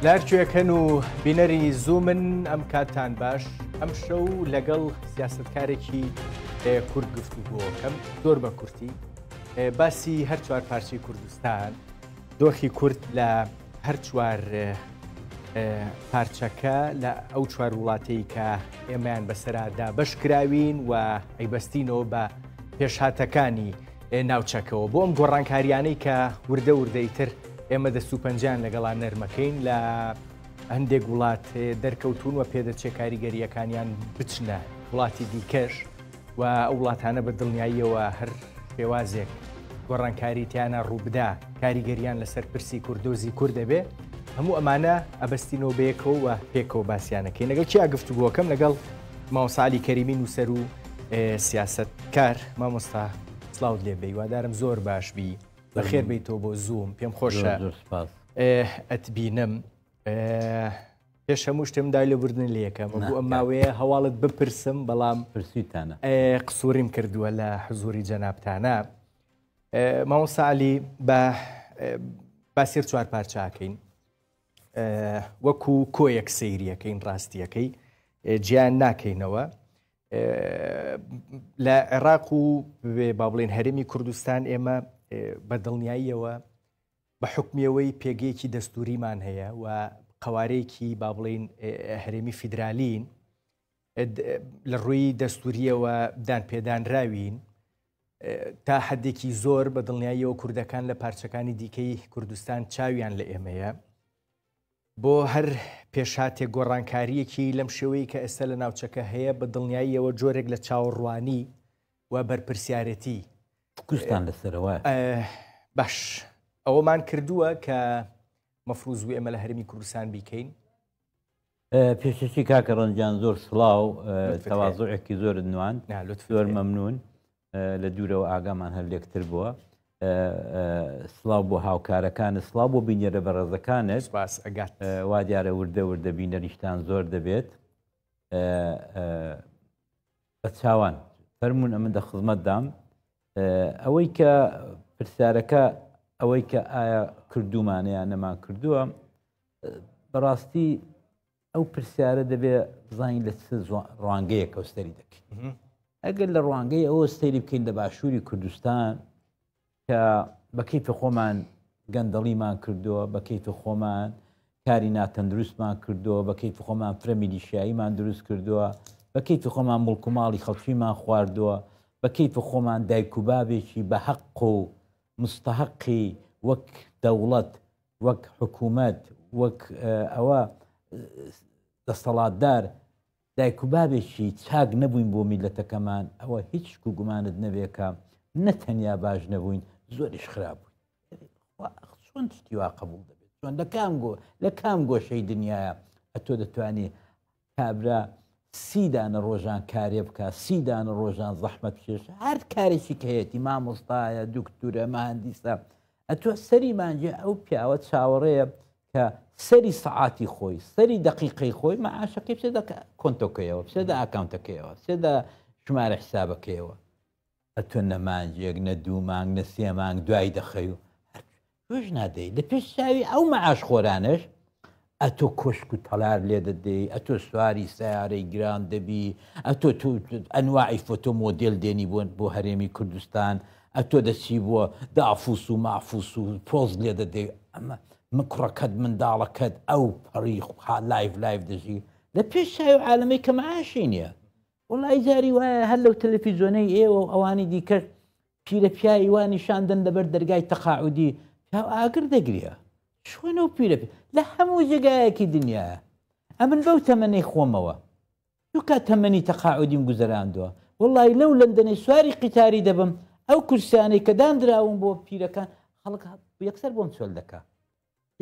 لارچوێکەن و بینەری زوومن ئەم کاتان باش ئەم شەو لەگەڵ سیاسەتکارێکی کورد گفتوگۆکەم زۆر بە کورتی باسی هەر چوار پارچەی کوردستان دۆخی کورد لە هەر چوار پارچەکە لە ئەو چوار وڵاتەی کە ئێمەیان بەسەرادا بەشکراوین و ئەیبەستینەوە بە پێشهاتەکانی ناوچەکەەوە بۆ ئەم گۆڕانکاریانەی کە وردەیتر ئێمە دەسوپەنجیان لەگەڵان نەرمەکەین لە هەندێک وڵات دەرکەوتون و پێدەچێ کاریگەریەکانیان بچنە وڵاتی دیکەش و ئەو وڵاتانە بە دڵنیاییەوە هەر شێوازێک گۆڕانکاری تیانە ڕووبدا کاریگەریان لەسەر پرسی کوردۆزی کورد دەبێ هەموو ئەمانە ئەبەستینەوە بەیەکەوە و پێکەوە باسییانەکەی لەگەڵ چیا گفتوگۆکەم لەگەڵ مامۆستا کەریمی نووسەر و سیاسەتکار مامۆستا سڵاوت لێبێ وادارم زۆر باشبی بەخێر بیتەوە بۆ زووم پێم خۆشە ئەتبینم پێش هەموو شتێم دای لە بردن لە یەکەم بۆ ئەم ماوەیە هەواڵت بپرسم بەڵام پرسیتانە قسووریم کردووە لە حزوری جەنابتانە مامۆستا عەلی بە باسیێر چوار پارچاکەین وەکو کۆیەک سەیریەکەین ڕاستیەکەی گیان ناکەینەوە لە عێراق و با بڵێن هەرێمی کوردستان ئێمە بە دڵنیاییەوە بە حکمیەوەی پێگەیەکی دەستوریمان هەیە و قوارەیەکی با بڵێن هەرێمی فیدرالین لە ڕووی دەستوریەوە دان پێدانراوین تا حدێکی زۆر بە دڵنیاییەوە کوردەکان لە پارچەکانی دیکەی کوردستان چاویان لە ئێمەیە بۆ هەر پێشاتێک گۆڕانکاریەکی لەم شێوەیە کە ئێستا لە ناوچەکە هەیە بە دڵنیاییەوە جۆرێک لە چاوەڕوانی و بەرپرسیارەتی کوردستان لەسەرەوە باش ئەوەمان کردووە کە مەفروض ئێمە لە هەرمی کوردستان بیکەین پێشەشی کاکە ڕەنجان زۆر سڵاو تەواضوعێکی زۆر نوان زۆر مەمنون لە دوورەوە ئاگامان هەر لێکتر بووە سڵاو بۆ هاوکارەکانت سڵاو بۆ بینێرە بەڕێزەکانت وا دیارە وردە بینەریشتان زۆر دەبێت بە چاوان فەرمونون ئەمن دە خزمەتدام ئەوەی کە پرسیارەکە ئەوەی کە ئایا کردومانەیان نەمان کردووە بەڕاستی ئەو پرسیارە دەبێ بزانین لە ڕوانگەیەکە ئەوستەری دەکەین ئەگەر لە ڕوانگەی ئەوە ستەیری بکەین لە باشووری کوردستان کە بە کەیفی خۆمان گەندەڵیمان کردووە بە کەیفی خۆمان کاری ناتەندروستمان کردووە بە کەیفی خۆمان فرە میلیشیاییمان دروست کردووە بە کەیفی خۆمان مڵک و ماڵی خەڵکیمان خواردووە بە کەیفی خۆمان دایک و بابێکی بە حەق و مستحقی وەک دەوڵەت وەک حکوومەت وەک ئەوە دەسەڵاتدار دایک و بابێکی چاک نەبووین بۆ میلەتەکەمان ئەوە هیچ گومانت نەبێکە نەتەنیا باش نەبووین زۆریش خراپ بووین چۆن شتی وا قبول دەبێت چۆن لە کام گۆشەی دنیاە ئەتۆ دەتوانێت کابرا 30 دانە ڕۆژان کارێ بکە 30 دانە ڕۆژان زەحمەت بکێش هەر کارێکی کە هەیەی مامۆستایە دوکتورە مەهەندیسە ئەتۆ سەری مانجێ ئەو پیاوە چاوەڕێیە کە سەری سەعاتی خۆی سەری دقیقەی خۆی مەعاشەکەی بسێ کۆنتۆکەیەوە بسێ ئاکاونتەکەیەوە بسێ ژمارە حسابەکەیەوە ئەتۆ نە مانجێک نە 2 مانگ نە 3 مانگ دوای دەخەی و توێژ نادەی لە پێش چاوی ئەو مەعاش خۆرانش ئەتۆ کۆشک و تەلار لێ دەدەی ئەتۆ سواری سیارەی گران دەبی ئەتۆ ئەنواعی فۆتۆ مۆدل دێنی بۆ هەرێمی کوردستان ئەتۆ دەچی بووە دافوس و مافوس و پۆز لێ دەدەی ئەمە مکڕەکەت منداڵەکەت ئەو پەڕی لایف دەژی لە پێش چاوی عالەمەی کە مەعاشی نییە وڵای جاری وایە هەر لەو تەلەڤیزۆنەی ئێوە ئەوانی دیکە پیرە پیاوی وانیشاندن لەبەر دەرگای تەقاعودی پیاو ئاگر دەگرێ شوێنە و پیرە لە هەموو جێگایەکی دنیاە ئەمن بەو تەمەنەی خۆمەوە دوکات تەمەنی تەقاعودیم گوزەراندووە وڵی لەو لەندەنەی سواری قیتاری دەبم ئەو کورسیانەی کە دانراون بۆ پیرەکان خەڵک یەکسەر بۆم چۆل دەکا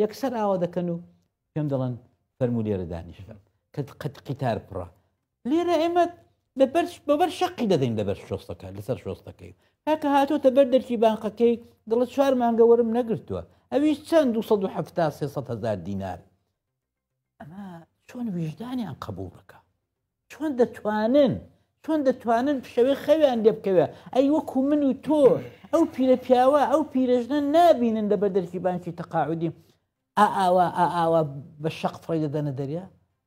یەکسەر ئاوا دەکەن و پێم دەڵێن فەرموو لێرە دانیشتم کە قەت قیتار پڕە لێرە ئێمە بەبەر شەقی دەدەین لەبەر شۆستەکە لەسەر شۆستەکەی کاکە هاتۆتە بەر دەرکی بانقەکەی دڵت 4 مانگە وەرم نەگرتووە ئەویش چەند 270-300 دینار ئەمە چۆن ویژدانیان قبول بکە چۆن دەتوانن شەوەی خەویان لێ بکەوێ ئەی وەکو من و تۆ ئەو پیرە پیاوە ئەو پیرەژنە نابینن لەبەر دەرکی بانکی تەقاعودی ئاوا بە شەق فڕی دەدەنە دەریا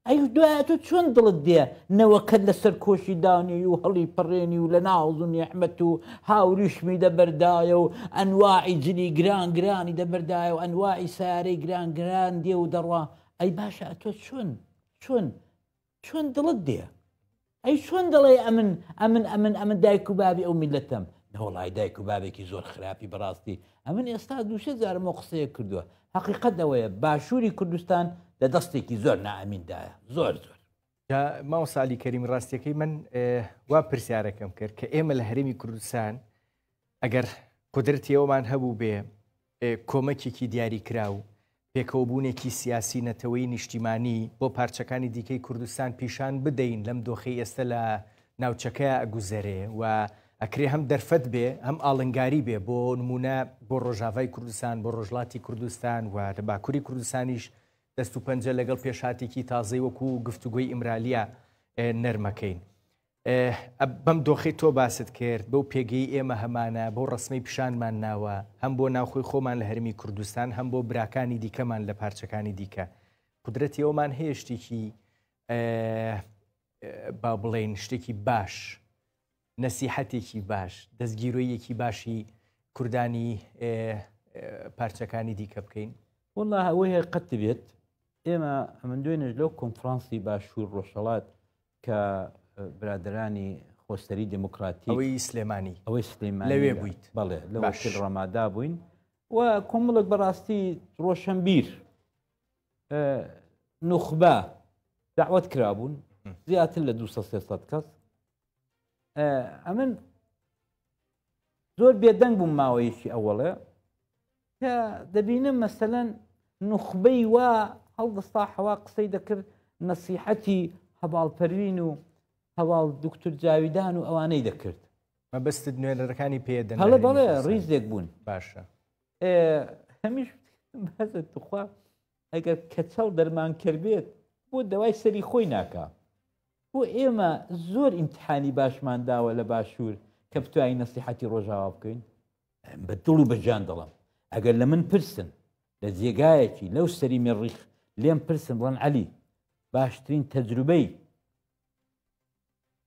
ئەی دوایە تۆ چۆن دڵت دێ نەوەکەت لەسەر کۆشی داونی و هەڵی پەڕێنی و لە ناوزون یەحمەت و هاوریشمی دەبەردایە و ئەنواعی جلی گران گرانی دەبەردایە و ئەنواعی سارەی گران گران دێ و دەڕوا ئەی باشە تۆ چۆن دڵت دێ ئەی چۆن دەڵێ ئەمن دایک و بابی ئەو میلەتەم نەوەڵای دایک و بابێکی زۆر خراپی بەڕاستی ئەمن ئێستا دووشە جارمە قسەیە کردووە حقیقەت ئەوەیە باشووری کوردستان لە دەستێکی زۆر نائەمیندایە زۆر ماوە سالی کەریم ڕاستیەکەی من وا پرسیارەکەم کرد کە ئێمە لە هەرێمی کوردستان ئەگەر قدرەتی ئەومان هەبوو بێ کۆمەکێکی دیاری کراو پێکەوەبوونێکی سیاسی نەتەوەی نیشتیمانی بۆ پارچەکانی دیکەی کوردستان پیشان بدەین لەم دۆخەی ئێستا لە ناوچەکە ئەگوزەرێ و ئەکرێ هەم دەرفەت بێ هەم ئاڵنگاری بێ بۆ نمونە بۆ ڕۆژاوای کوردستان بۆ ڕۆژڵاتی کوردستان و لە باکووری کوردستانیش دەست و پەنجە لەگەڵ پێشاتێکی تازەی وەکو گفتوگۆی ئیمرالیە نەرمەکەین. بەم دۆخی تۆ باست کرد بەو پێگەی ئێمە هەمانە بۆ ڕسمەی پیشانمان ناوە هەم بۆ ناوخۆی خۆمان لە هەرمی کوردستان هەم بۆ براکانی دیکەمان لە پارچەکانی دیکە قدرەتی ئەومان هەیە شتێکی با بڵێن شتێکی باش نەسیحەتێکی باش دەستگیرۆیەکی باشی کوردانی پارچەکانی دیکە بکەین. والله ئەوەیە قەت بێت ئێمە من دوێنێ لەو کۆنفرانسی باشوور ڕۆژهەڵات کە برادرانی خۆستەری دموکراتی ئەوەی سلێمانی لەوێ بوویت بەڵێ لە ڕەمادا بووین و کۆمەڵک بەڕاستی ڕۆشنبیر نوخبە داوەت کرابوون زیاتر لە 200 کەس ئەمن زۆر بێدەنگ بووم ماوەیەکی ئەوەڵێ کە دەبینم مەسەلەن نوخبەی وا هەڵدەستا حەوا قسەی دەکرد نەسیحەتی هەواڵپەروین و هەواڵ دکتور جاویدان و ئەوانەی دەکرد مەبەستت نوێنەرەکانی پێدەن هەڵە بەڵێ ڕیزێک بوون باشە هەمیش بەزت بخوا ئەگەر کەچەڵ دەرمان کرد بێت بۆ دەوای سەری خۆی ناکا بۆ ئێمە زۆر ئیمتحانی باشمان داوە لە باشوور کە بتوانین نەسیحەتی ڕۆژاوا بکەین بە دڵ و بەجان دەڵم ئەگەر لە من پرسن لە جێگایەکی لەو سەری مێڕیخ لێم پرسن بڵێن عەلی باشترین تەجروبەی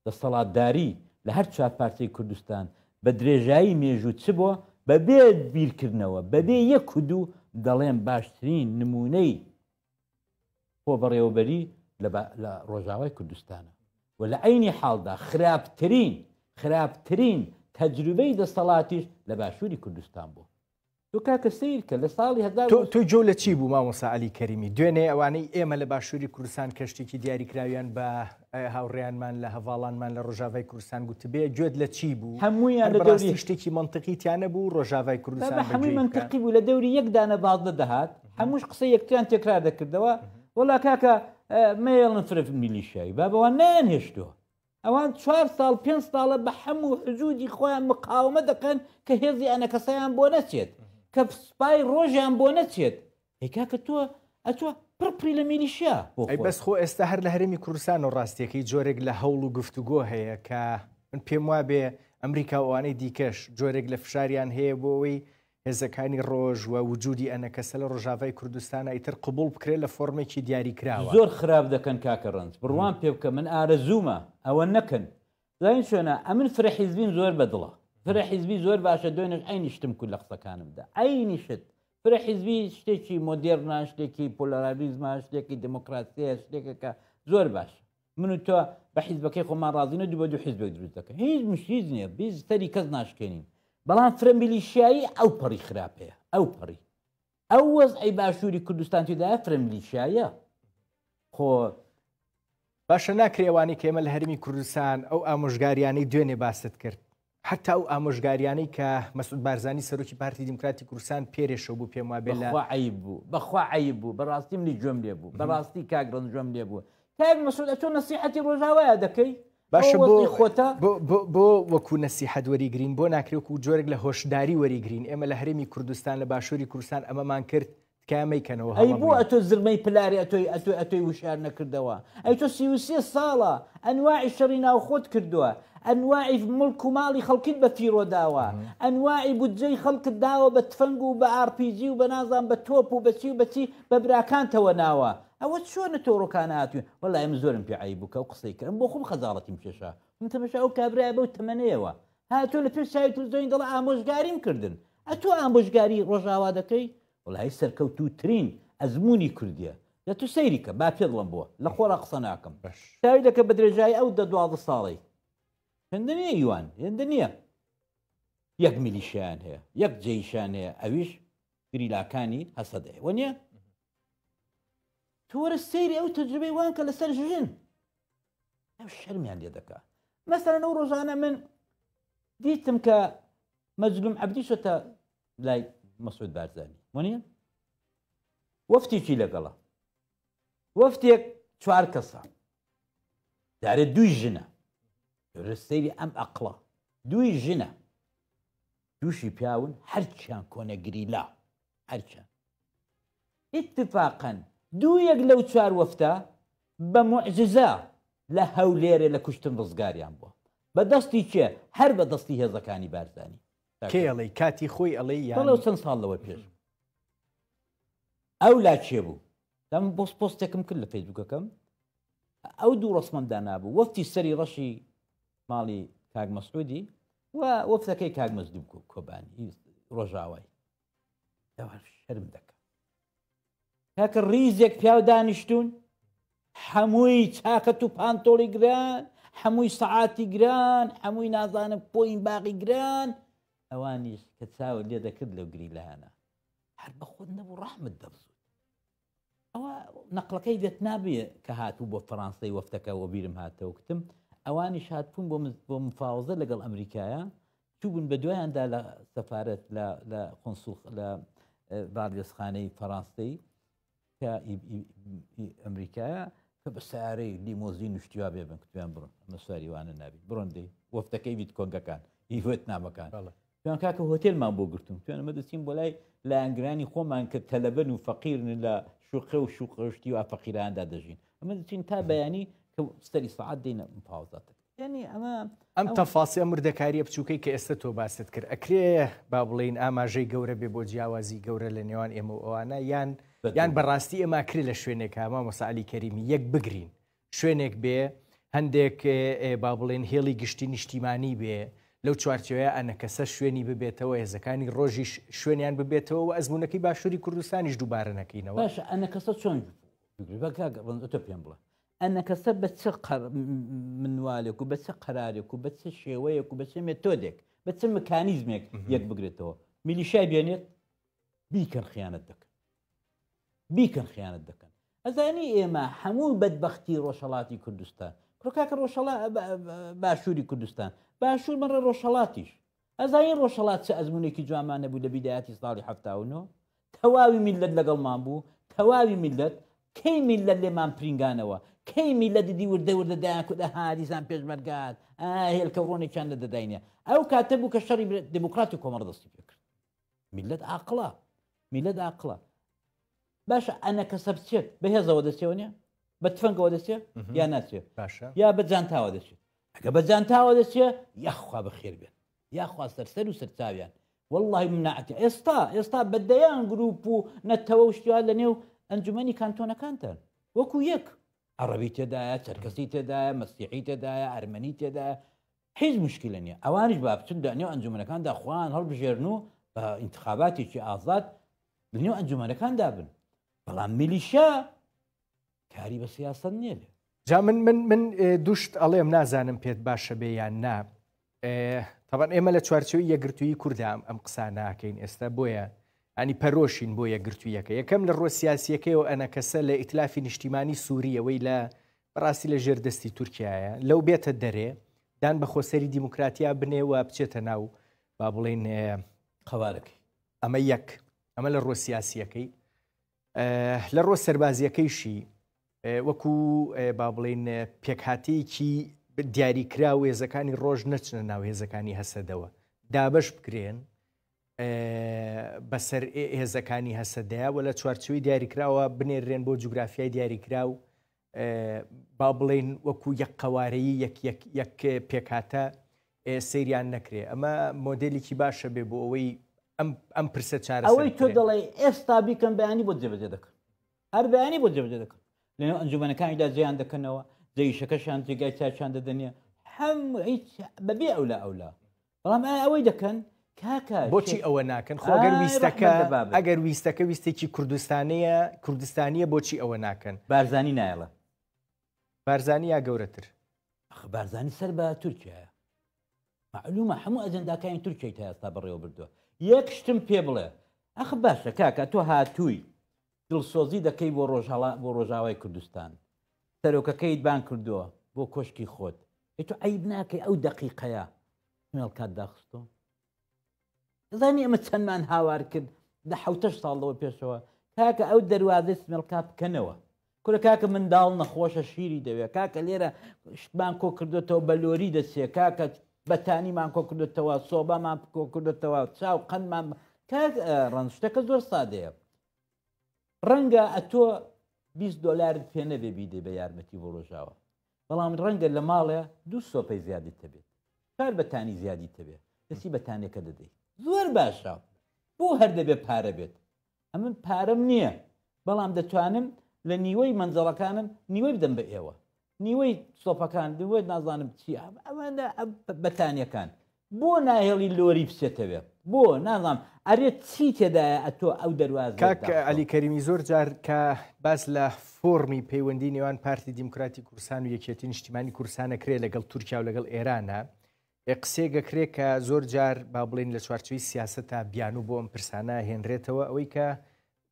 دەسەڵاتداری لە هەر چوار پارچەی کوردستان بە درێژایی مێژوو چ بووە بەبێ بیرکردنەوە بەبێ یەک و دوو دەڵێن باشترین نمونەی خۆ بەڕێوەبەری لە ڕۆژاوای کوردستانە و لە عینی حاڵدا خراپترین تەجروبەی دەسەڵاتیش لە باشووری کوردستان بوو. تۆ کاکە سیر کە لە ساڵی تۆ جۆ لە چی بوو مامۆستا عەلی کەریمی دوێنێ ئەوانەی ئێمە لە باشووری کوردستان کەشتێکی دیاریکراویان بە هاوڕێیانمان لە هەواڵانمان لە ڕۆژاوای کوردستان گوتبێ گوێت لە چی بوو هەموویان لە دەوری شتێکی منطقیتیانە بوو ڕۆژاوای کوردستان هەمووی منطقی بوو لە دەوری یەکدانە باڵدە دەهات هەمووش قسە یەکتیان تێکرار دەکردەوە وەڵا کاکە مێڵن فرف میلیشایی بابەوە نانهێشتووە ئەوان 4 ساڵ 5 ساڵە بە هەموو حجودی خۆیان مقاومە دەکەن کە هێزی ئەنەکەسەیان بۆ نەچێت کە سپای ڕۆژیان بۆ نەچێت ئەیکاکە تۆ ئەتوە پڕپری لە میلیشیا بەس خۆ ئێستا هەر لە هەرێمی کوردستان و ڕاستیەکەی جۆرێک لە هەوڵ و گفتوگۆ هەیە کە من پێم وابێ ئەمریکا وانەی دیکەش جۆرێک لە فشاریان هەیە بۆەوەی هێزەکانی ڕۆژ و وجودی ئەنەکەسە لە ڕۆژاوای کوردستانە ئیتر قبول بکرێت لە فۆرمێکی دیاری کراوە زۆر خراپ دەکەن کاکە ڕەنج بڕوان پێ بکە من ئارەزوومە ئەوە نەکەن داین شوێنە ئەمن فرە حیزبین زۆر بەدڵە فرە حیزبی زۆر باشە دوێنش عینی شتم کول لە قسەکانمدا عینی شت فرە حیزبی شتێکی مۆدێرنا شتێکی پۆلارالیزمە شتێکی دموکراسیە شتێکەکە زۆر باش من و تۆ بە حیزبەکەی خۆمان ڕازینە دوو بە دوو حیزبێک دروست دەکەن هیچ مشکیل نییە بیستەری کەس ناشکێنین بەڵام فرە میلیشیایی ئەو پەڕی خراپەیە ئەو پەڕی ئەو وەزعی باشووری کوردستان تێدایە فرە میلیشیایە خۆ باشە ناکرێوانی کە ئێمە لە هەرمی کوردستان ئەو ئامۆژگاریانەی دوێنێ باست کرد حتا ئەو ئامۆژگاریانەی کە مەسعود بارزانی سەرۆکی پارتی دیموکراتی کوردستان پێرێشەوە بوو پێم وابێ بەخوا عیب بوو بەڕاستی منی گوێم لێ بوو بەڕاستی کاگڕن گوێم لێ بوو کاک مەسعود ئەتۆ نەسیحەتی ڕۆژاوایە دەکەی باشە بۆ وەکو نەسیحەت وەریگرین بۆ ناکرێت و جۆرێک لە هۆشداری وەریگرین ئێمە لە هەرێمی کوردستان لە باشووری کوردستان ئەمەمان کرد کامەیکەنەوە ئەی بوو ئەتۆ زرمەی پلاری ئەتۆی وشار نەکردەوە ئەی تۆ 33 ساڵە ئەنواعی شەڕی ناوخۆت کردووە ئەنواعی مڵک و ماڵی خەڵکیت بە تیرۆ داوە ئەنواعی بودجەی خەڵکت داوە بە تفەنگ و بە RPG و بە نازان بە تۆپ و بەچی و بەچی بە براکانتەوە ناوە ئەوە چۆنە تۆڕۆکانە هاتووە وەڵای ئەم زۆرم پێ عیب بووکە و قسەی کردم بۆ خۆم خەجاڵەتیم پێشە من تەماشا ئەو کابرایە بەو تەمەنەیەوە هاتووە لە پێش چاوی تلڤیزیۆنی دەڵێ ئامۆژگاریم کردن ئەتۆ ئامۆژگاری ڕۆژاوا دەکەی وەڵای سەرکەوتووترین ئەزمموی کوردیە دە تو سەیریکە با پێ دڵم بووە لە خۆرا قسە ناکەم چاوی دەکە بە درێژایی ئەو 12 ساڵی هێندە نییە یوان هێندە نییە یەک میلیشیان هەیە یەک جێیشان هەیە ئەویش گریلاکانی هەسەدەیە وە نییە تۆرە سەیری ئەو تەجربەی وان کە لەسەر ژن ئەو شەرمیان لێ دەکات مەسەلەن ئەو ڕۆژانە من دیتم کە مەجلوم عەبدی شۆتە لای مەسعود بارزانی وە نییە وەفتێکی لەگەڵە وەفتێک 4 کەسە دارێت 2 ژنە سەیری ئەم ئەقڵە 2 ژنە دووشی پیاون هەرچیان کۆنەگریلا هەرچیان ئیتفاقەن 2 لەو 4 وەفتە بە مۆعجزە لە هەولێرە لە کوشتن ڕزگاریان بووە بە دەستی چێ هەر بە دەستی هێزەکانی بارزانی کێڵی کاتی خۆی ئەڵێ بەڵێ چەند ساڵ لەوە پێش ئەو لا چێ بوو دەم پۆستێکم کرد لە فەیسبووکەکەم ئەو دوو ڕسمەمدا نابوو وەفتی سەری ڕەشی ماڵی کاک مەسعودی و وەفتەکەی کاک مەزدوو کۆبانی ڕۆژاوای شەرم دەکە کاکە ڕیزێک پیاو دانیشتون هەمووی چاکەت و پانتۆڵی گران هەمووی سەعاتی گران هەمووی نازانم پۆین باقی گران ئەوانیش کە چاوە لێ دەکرد لەو گریلانە هەر بە خۆت نەبوو ڕەحمت دەبزوت ئەوە نەقلەکەی دێت نابێ کە هاتوو بۆ فەڕانسەی وەفتەکەەوە بیرم هاتەوە کتم ئەوانیش هاتبوون بۆ مفاوزە لەگەڵ ئەمریکایە چوبوون بە دوایاندا لە سەفارەت لە قۆنسوڵ لە باردێسخانەی فەڕانسەی کە ئەمریکایە کە بە سیارەی لیمۆزین شتیوا بێ بن کتویان بڕن ئەمە سواری وانە نابیت بڕۆن دەی وەفتەکەی بیت کۆنگەکان هیوێت نامەکان توان کاکە هۆتێلمان بۆ گرتوم توانە مە دەچین بۆ لای لایەنگرانی خۆمان کە تەلەبەن و فەقیرن لە شوقە و شوقشتی و فەقیراندا دەژین ئەمە دەچین تا بەیانی کە سەری سەعات دێنە مفاوزاتە یعنی ئەم تەفاسی مردەکاریە بچووکەی کە ئێستا تۆ باست کرد ئەکرێ با بڵین ئاماژەی گەورە بێ بۆ جیاوازی گەورە لە نێوان ئێمە و ئەوانە یان بەڕاستی ئێمە کرێ لە شوێنێک هاما مەساعلی کەریمی یەک بگرین شوێنێک بێ هەندێک با بڵێن هێڵی گشتی نیشتیمانی بێ لەو چوارچەوەیە ئەنە کەسە شوێنی ببێتەوە هێزەکانی ڕۆژیش شوێنیان ببێتەوە و ئەزمونونەکەی باشووری کوردستانیش دووبارە نەکەینەوە باش ئەنە کەسە چۆن تۆ پێم بڵێ ئەنە کەسە بە چ منوالێک و بە چه قەرارێک و بە چه شێوەیەک و بە چه مێتۆدێک بە چه مکانیزمێک یەک بگرێتەوە میلیشای بێنێت بیکەن خیانەت دەکەن بیکەن خیانەت دەکەن ئەزانی ئێمە هەموو بەدبەختی ڕۆژهەڵاتی کوردستان کاکە باشووری کوردستان باشوور مەڕە ڕۆژهەڵاتیش ئەزای ڕۆژهەڵات چه ئەزمونێکی جوامانە بوو لە بیدایەتی ساڵی 79 تەواوی میلەت لەگەڵمان بوو تەواوی میلەت کەی میلەت لێمان پرینگانەوە کەی میلەت دیدی وردەدایان کودە هادیسان پێشمەرگات هێلکە ڕۆنێکیان لە دەداینە ئەو کاتە بوو کە شەڕی دموکراتی کۆمەڵ دەستی پێ کرد میلەت عاقڵە میلەت عاقڵە باشە ئەنە کەسە بچێت بەهێزەوە دەچێەوە نیە بە تفەنگەوە دەچێت یا ناچێت یا بە جانتاوە دەچێت ئەگە بە جانتاوە دەچێت یاخوا بەخێر بێن یاخوا سەرسەر و سەرچاویان واللهی مناعەتی ئێستا بەدەیان گروپ و نەتەوە شتیان لە نێو ئەنجومەنی کانتۆنەکانتان وەکو یەک عەرەبی تێدایە چەرکەسی تێدایە مەسیحی تێدایە ئەرمەنی تێدایە هیچ مشکلە نییە ئەوانش با بچن دەنێو ئەنجومەنەکاندا خوان هەڵبژێرن و بە ئینتخاباتێکی ئازاد لەنێو ئەنجومەنەکاندا بن بەڵام میلیشیا کاری بە سیاسەت نییە لێ جا من دوشت ئەڵێم نازانم پێت باشە بێ یان نا طبعا ئێمە لە چوارچەوەی یەکگرتووی کوردام ئەم قسە ناکەین ئێستا بۆیە ئەنی پەرۆشین بۆ یەکگرتوویەکە یەکەم لە ڕۆ سیاسیەکەیەوە ئەنە کەسە لە ئیتلافی نیشتیمانی سووریەوەی لە بەڕاستی لە ژێردەستی تورکایە لەو بێتە دەرێ دان بە خۆسەری دیموکراتیا بنێوە بچێتە ناو با بڵێن قەوارەکەی ئەمە یەک ئەمە لە ڕۆ سیاسیەکەی لە ڕۆ سەربازیەکەیشی وەکو با بڵێن پێکهاتەیەکی دیاریکرا و هێزەکانی ڕۆژ نەچنە ناو هێزەکانی هەسەدەوە دابش بکرێن بەسەر هێزەکانی هەسەدەیە و لە چوارچووی دیاریکراوە بنێرێن بۆ جوگرافیای دیاریکرا و با بڵێن وەکو یەک قەوارەیی یەک پێکاتە سەیریان نەکرێ. ئەمە مۆدلێکی باشە بێ بۆ ئەوەی ئەم پرسە چارە ئەوەی تۆ دەڵێ ئێستا بیکەم بەیانی بۆ جێبەجێ دەکەن، هەر بەیانی بۆ جێبەجێ دەکەن، لەنێو ئەنجومەنەکانیدا جێیان دەکەنەوە، جێیشەکەشیان جێگای چاچیان دەدەنێ، هەموو هیچ بەبێ ئەولا بەڵام ئەوەی دەکەن کاکە بۆچی ئەوە ناکەن؟ خۆ ئەگەر ویستەکە ویستێکی کوردستانیە بۆچی ئەوە ناکەن؟ بارزانی نایڵە، بارزانی یا گەورەتر؟ بارزانی سەر بە تورکیایە، معلومە هەموو ئەجەنداکانی تورکیای تا ئێستا بەڕێوە بردووە. یەک شتم پێ بڵێ، ئەخ باشە کاکە تۆ هاتووی دڵسۆزی دەکەی بۆ ڕۆژاوای کوردستان، سەرۆکەکەیت بان کردووە بۆ کۆشکی خۆت، تۆ عیب ناکەی ئەو دەقیقەیە مێڵکات داخستۆ. دەزانی ئەمە چەندمان هاوار کرد لە 7 ساڵەوە پێشەوە، کاکە ئەو دەواازەی سمێڵکات بکەنەوە، کورە کاکە منداڵ نەخۆشە شیری دەوێت، کاکە لێرە شتمان کۆ کردوێتەوە بەلۆری دەچێ، کاکە بەتانیمان کۆ کردوێتەوە، سۆبامان کۆ کردوێتەوە، چاو قەنمان ڕەنج شتەکە زۆر سادەیە. ڕەنگە ئەتۆ $20 پێ نەبێ بیدێ بە یارمەتی بۆ ڕۆژاوە، بەڵام ڕەنگە لە ماڵێ 2 سۆپەی زیادی تەبێت، کار بەتانی زیادی تەبێت، دەسی بەتانێکە دەدەیت. زۆر باشە، بۆ هەر دەبێت پارە بێت. ئەمن پارەم نییە، بەڵام دەتوانم لە نیوەی مەنزەڵەکانم نیوەی بدەم بە ئێوە، نیوەی سۆپەکان دوێت نازانم چی ئەوەندە بەتانیەکان بۆ ناهێڵی لۆری بچێتەوێ، بۆ نازانم ئەرێت چی تێدایە ئەتۆ ئەو دەواز. کاک عەلی کەریمی زۆر جار کە باس لە فۆرمی پەیوەندی نێوان پارتی دیموکراتی کوردستان و یەکێتی نیشتیمانی کوردستانەکرێ لەگەڵ تورکیا و لەگەڵ ئێرانە، قسێگەکرێ کە زۆر جار با بڵێن لە چوارچوی سیاسەتە بیان و بۆ ئەم پرسانە هێنرێتەوە، ئەوەی کە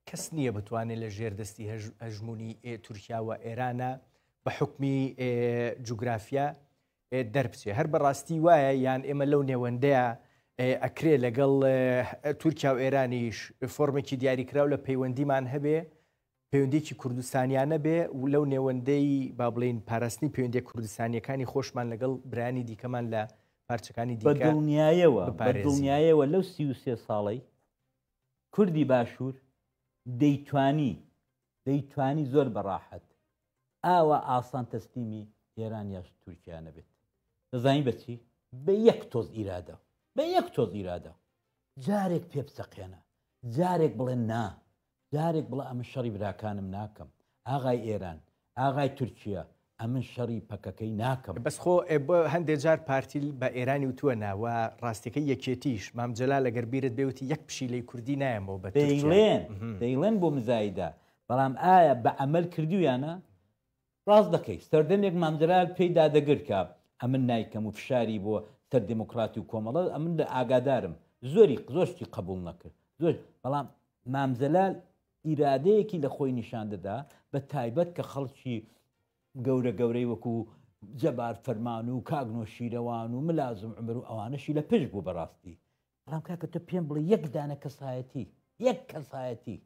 کەس نییە بتوانێت لە ژێردەستی هەژمونی تورکیا و ئێرانە بە حکمی جوگرافیا دەربچێ. هەر بەڕاستی وایە یان ئێمە لەو نێوەندەیە ئەکرێ لەگەڵ تورکیا و ئێرانیش فۆرمێکی دیاریکراو لە پەیوەندیمان هەبێ، پەیوەندێکی کوردستانیانە بێ و لەو نێوەندەی با بڵێن پاراستنی پەیوەندی کوردستانیەکانی خۆشمان لەگەڵ برانی دیکەمان لە پارچەکانی دیکە بەدڵنیایەوە لەو 33 ساڵەی کوردی باشوور دەیتوانی زۆر بەڕاحەت ئاوە ئاسان تەسلیمی ئێران یاش تورکیا نەبێت. دەزانی بەچی؟ بە یەک تۆز ئیرادە، بە یەک تۆز ئیرادە، جارێک پێ بچەقێنە، جارێک بڵێن نا، جارێک بڵێ ئەمە شەڕی براکانم ناکەم، ئاغای ئێران، ئاغای تورکیا، ئەمن شەڕی پەکەکەی ناکەم. بەس خۆ هەندێک جار پارتی بە ئێرانی وتووە ناوە ڕاستیەکەی یەکێتیش مامجلال لەگەر بیرت بێوتی یەک پشیلەی کوردی نایەمەوە بە دەیڵێن بۆ مزایدا، بەڵام ئایا بە ئەمەل کردویانە؟ ڕاست دەکەی سەردەمێک مامجلال پێیدا دەگرت کە ئەمن نایکەم و فشاری بۆ سەر دموکراتی و کۆمەڵە، ئەمن لە ئاگادارم زۆرشتی قبول نەکرد زۆر، بەڵام مامجلال ئیرادەیەکی لە خۆی نیشان دەدا بە تایبەت کە خەڵکی گەورەی وەکو جەبار فەرمان و کاگنۆ شیرەوان و ملازم عمر و ئەوانەشی لە پێش بوو بەڕاستی. بەڵام کاکە تۆ پێم بڵێ یەک دانە یەک کەسایەتی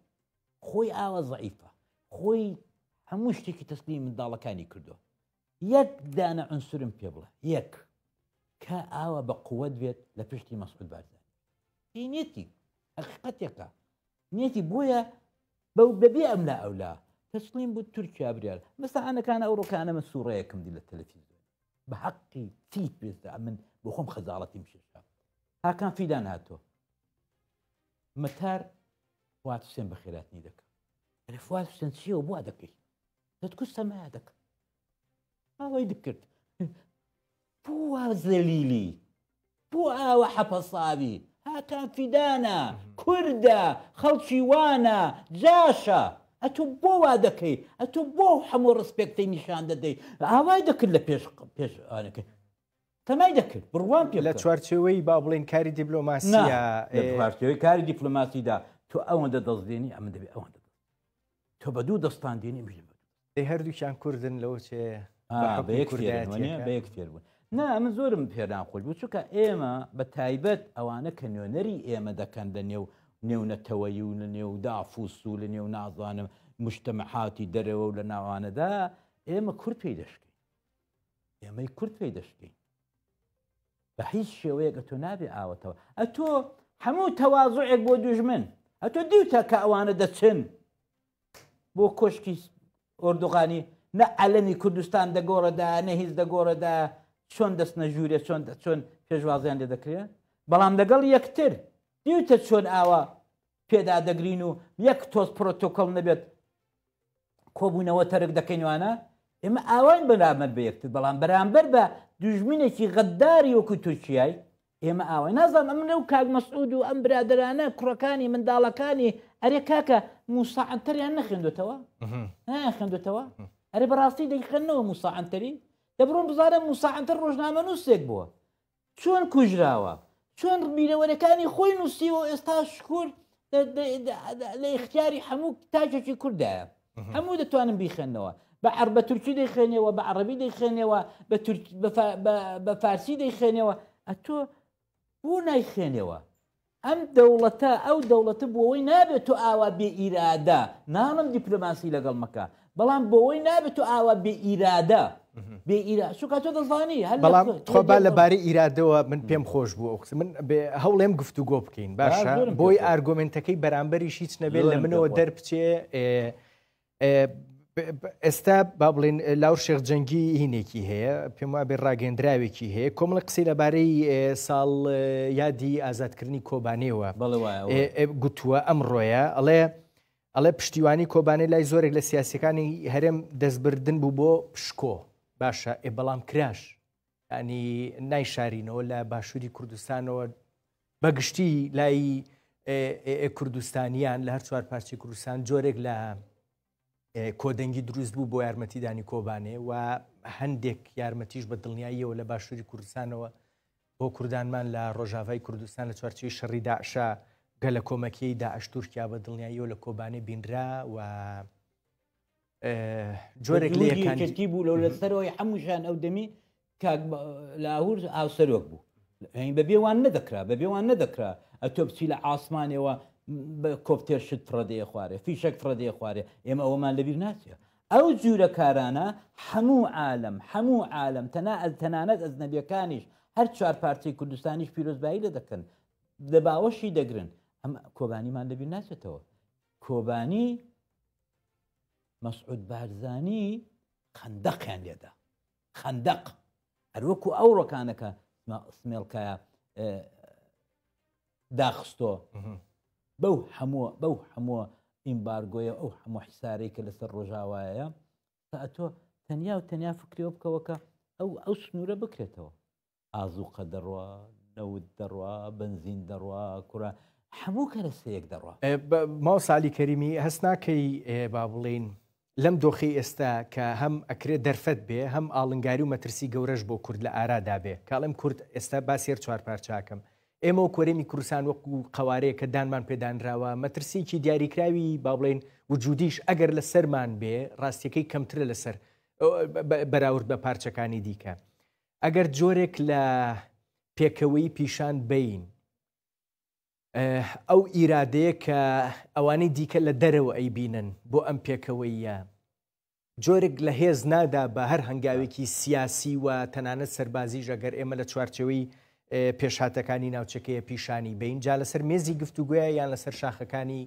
خۆی ئاوە زەعیفە، خۆی هەموو شتێکی تەسلیمی منداڵەکانی کردو، یەک دانە عنسرم پێ بڵێ، یەک کە ئاوە بە قووەت بێت لە پشتی مەسعود بارزانی. نێتی حقیقەتێکە نێتی، بۆیە بەبێ ئەملا ئەولا تەسلیم بوو تورکیا بریار. مەسەعانەکان ئەوڕۆکانە من سوورەیەکم دی لە تەلەڤیزیۆن بە حەقی تیت بێزدا، من بۆ خۆم خەجاڵەتیم شێشا. هاکان فیدان هاتۆ مەتار فواد حوسێن بەخێراتنی دەکە، فواد حوسێن چیەوە بوا دەکەی دەتکوست سەمایا دەکە ئەوەی دکرد بۆ وا زەلیلی بۆ ئاوە حەپەساوی هاکان فیدانە کوردە خەڵکی وانە جاشە، ئەتۆ بۆ وا دەکەی، ئەتۆ بۆ هەموو ڕسپێکتەی نیشان دەدەی، ئاوای دەکرد لە پێش ئانەکەی تەمای دەکرد بڕوان پێ لە چوارچێوەی با بڵێن کاری دیپلۆماسیە، چوارچێوەی کاری دیپلۆماسیدا تۆ ئەوەندە دەستدێنی ئەمە دەبێت ئەوەندە تۆ بە دوو دەستان دێنی مژ هەردووکیان کوردن لەوە چێ بە یەک فێر بوون. نا من زۆرم پێدان خۆش بوو چونکە ئێمە بە تایبەت ئەوانە کە نوێنەری ئێمە دەکەن لە نێونەتەوەی و لە نێو دافوس و لە نێو نازانم مجتەمەعاتی دەرەوە و لە ناوانەدا ئێمە کورد پێی دەشکەین، ئێمەی کورد پێی دەشکەین بە هیچ شێوەیەکە تۆ نابێ ئاوەتەوە. ئەتۆ هەموو تەواازوعێک بۆ دوژمن، ئەتۆ دیوتە کە ئەوانە دەچن بۆ کۆشکی ئۆردوغانی نە عەلەمی کوردستان دەگۆڕەدا نە هیچ دەگۆڕەدا چۆن دەستنە ژوورێ چۆن پێشوازیان لێ دەکرێت بەڵام لەگەڵ یەکتر دیوتە چۆن ئاوا پێدا دەگرین و یەک تۆز پرۆتۆکۆڵ نەبێت کۆبوونەوە تەرک دەکەینوانە ئێمە ئاوان بەرامبەر بە یەکتر بەڵام بەرامبەر بە دوژمنێکی غەدداری وەکو تورکیای ئێمە ئاوای نازانم ئەم لەو کاک مەسعود و ئەم برادرانە کوڕەکانی منداڵەکانی ئەرێ کاکە موسا عنتەریان نەخێندوێتەوە خوێندوێتەوە ئەرێ بەڕاستی دەیخێنەوە موسا عنتەری دەبڕۆن بزانم موسا عنتەر ڕۆژنامە نووسێک بووە چۆن کوژراوە چۆن بینەوەرەکانی خۆی نووسیوە ئێستا شکور لە اختیاری هەموو تاجێکی کوردایە هەموو دەتوانن بیخێنەوە بە بە تورکی دەیخێنەوە بە عەرەبی دەیخێنەوە بە فارسی دەیخێنەوە ئەتۆ بۆ نایخێنەوە ئەم دەوڵەتە ئەو دەوڵەتە بۆەوەی نابێت تۆ ئاوا بێ ئیرادە ناڵم دیپلۆماسی لەگەڵ مەکە بەڵام بۆەوەی نابێت تۆ ئاوا بێ ئیرادە بێ سوکا تۆ دەزانی بەڵام خۆبا لەبارەی ئیرادەوە من پێم خۆش بوو ئەو من هەوڵێم گفتوگۆ بکەین باشە بۆی ئارگۆمنتەکەی بەرامبەریش هیچ نەبێت لە منەوە دەربچێ ئێستا با بڵێن لاور شێخ جەنگی هینێکی هەیە پێم وابێ ڕاگەندراوێکی هەیە کۆمەڵە قسەی لەبارەی ساڵ یادی ئازادکردنی کۆبانێەوە گوتووە ئەمڕۆیە ئەڵێ پشتیوانی کۆبانێ لای زۆرێک لە سیاسەکانی هەرێم دەستبردن بوو بۆ پشکۆ باشە بەڵام کراش ینی نایشارینەوە لە باشووری کوردستانەوە بەگشتی لای کوردستانیان لە هەر چوار پارچی کوردستان جۆرێک لە کۆدەنگی دروست بوو بۆ یارمەتیدانی کۆبانێ و هەندێک یارمەتیش بە دڵنیاییەوە لە باشووری کوردستانەوە بۆ کوردانمان لە ڕۆژاوای کوردستان لە چوارچەوەی شەڕی داعشا گە لە کۆمەکیی داعش تورکیا بە دڵنیاییەوە لە کۆبانێ بینرا و جۆرێک لەکانتی بوو لەو لەسەرەوەی هەمووشان ئەو دەمی لاهور ئاوسەرۆک بوو بەبێوان نەدەکرا بەبێوان نەدەکرا ئەتۆ بچی لە ئاسمانەوە کۆپتێر شت فڕەدەیە خوارێ فیشک فڕەدەیە خوارێ ئێمە ئەوەمان لەبیر ناچێ ئەو جوورە کارانە هەموو عالم تەنانەت ئەزنەبیەکانیش هەر چوار پارچەی کوردستانیش پیرۆزبایی لە دەکەن لە باوەشی دەگرن ئەم کۆبانیمان لەبیر ناچێتەوە کۆبانی مەسعود بارزانی خەندەقیان لێدا خەندەق هەروەکو ئەو ڕۆکانەکە سمێڵکایە داخستۆ بەو هەموو ئیمبارگۆیە ئەو هەموو حیسارەی کە لەسەر ڕۆژاوایە تا تۆ تەنیا فکرێەوە بکەوەکە ئەو سنوورە بکرێتەوە ئازوقە دەڕوا نەوت دەڕوا بنزین دەڕوا کوڕە هەموو کەرەسەیەک دەڕوا ماو سالی کەریمی هەست ناکەی با بڵێن لەم دۆخی ئێستا کە هەم ئەکرێت دەرفەت بێ هەم ئاڵنگاری و مەترسی گەورەش بۆ کورد لە ئارادا بێ کاڵم کورد ئێستا باسێر چوار پارچاکەم ئێمە و کۆرەمی کوردستان وەکو قوارەیە کە دانمان پێدانراوە مەترسیکی دیاریکراوی با بڵێن وجودیش ئەگەر لە سەرمان بێ ڕاستیەکەی کەمترە لەسەر بەراورد بە پارچەکانی دیکە ئەگەر جۆرێک لە پێکەوەی پیشان بین ئەو ئیرادەیە کە ئەوانەی دیکە لە دەرەوە ئەیبینن بۆ ئەم پێکەوەیە جۆرێک لە هێز نادا بە هەر هەنگاوێکی سیاسی و تەنانەت سەربازیش ئەگەر ئێمە لە چوارچەوەی پێشهاتەکانی ناوچەکەیە پیشانی بین جا لەسەر مێزی گفتوگوۆیە یان لەسەر شاخەکانی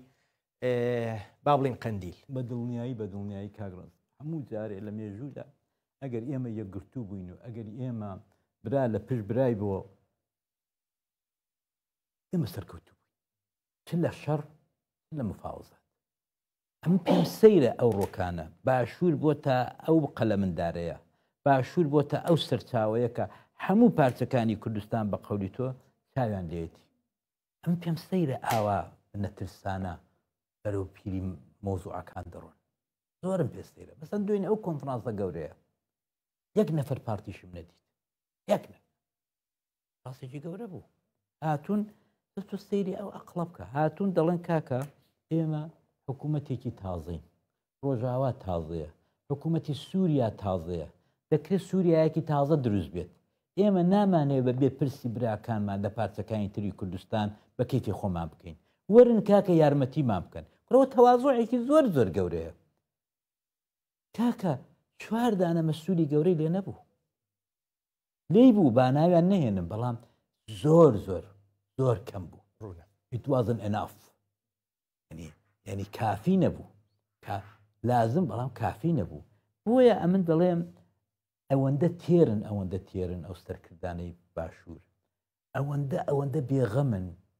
با بڵێن قەندیل بە دڵنیایی کاگڕست هەموو جارێ لە مێژوودا ئەگەر ئێمە یەکگرتوو بووین و ئەگەر ئێمە برا لە پشت برای بۆ ئێمە سەرکەوتوو بووین چ لە شەڕ لە مفاوزات ئەم پێم سەیرە ئەو ڕۆکانە باشوور بۆ تا ئەو قەلەمەندارەیە باشوور بۆ تا ئەو سەرچاوەیە کە هەموو پارچەکانی کوردستان بە قەولی تۆ چاویان لێتی ئەم پێم سەیرە ئاوا نەترسانە بەرەو پیری مۆزوعەکان دەڕۆن زۆرم پێستەیرە بەسەن دوێنێ ئەو کۆنفرانسە گەورەیە یەک نەفەر پارتیشم نەدیت یەک نە ڕاستێکی گەورە بوو هاتوون دەست و سەیری ئەو ئەقڵە بکە هاتوون دەڵێن کاکە ئێمە حکوومەتێکی تازەین ڕۆژاوا تازەیە حکوومەتی سووریا تازەیە دەکرێت سووریایەکی تازە دروست بێت ئێمە نامانەوە بە بێ پرسی براکانمان لە پارچەکانی تری کوردستان بە کەیفی خۆمان بکەین وەرن کاکە یارمەتیمان بکەن کڕەوە تەواضوعێکی زۆر گەورەیە کاکە چوار دانە مەسئولی گەورەی لێ نەبوو لێی بوو باناویان نەهێنم بەڵام زۆر کەم بوو ڕوونە it wasn't enough یعنی کافی نەبوو لازم بەڵام کافی نەبوو بۆیە ئەمن دەڵێم ئەوەندە تێرن ئەو سەرکردانەی باشوور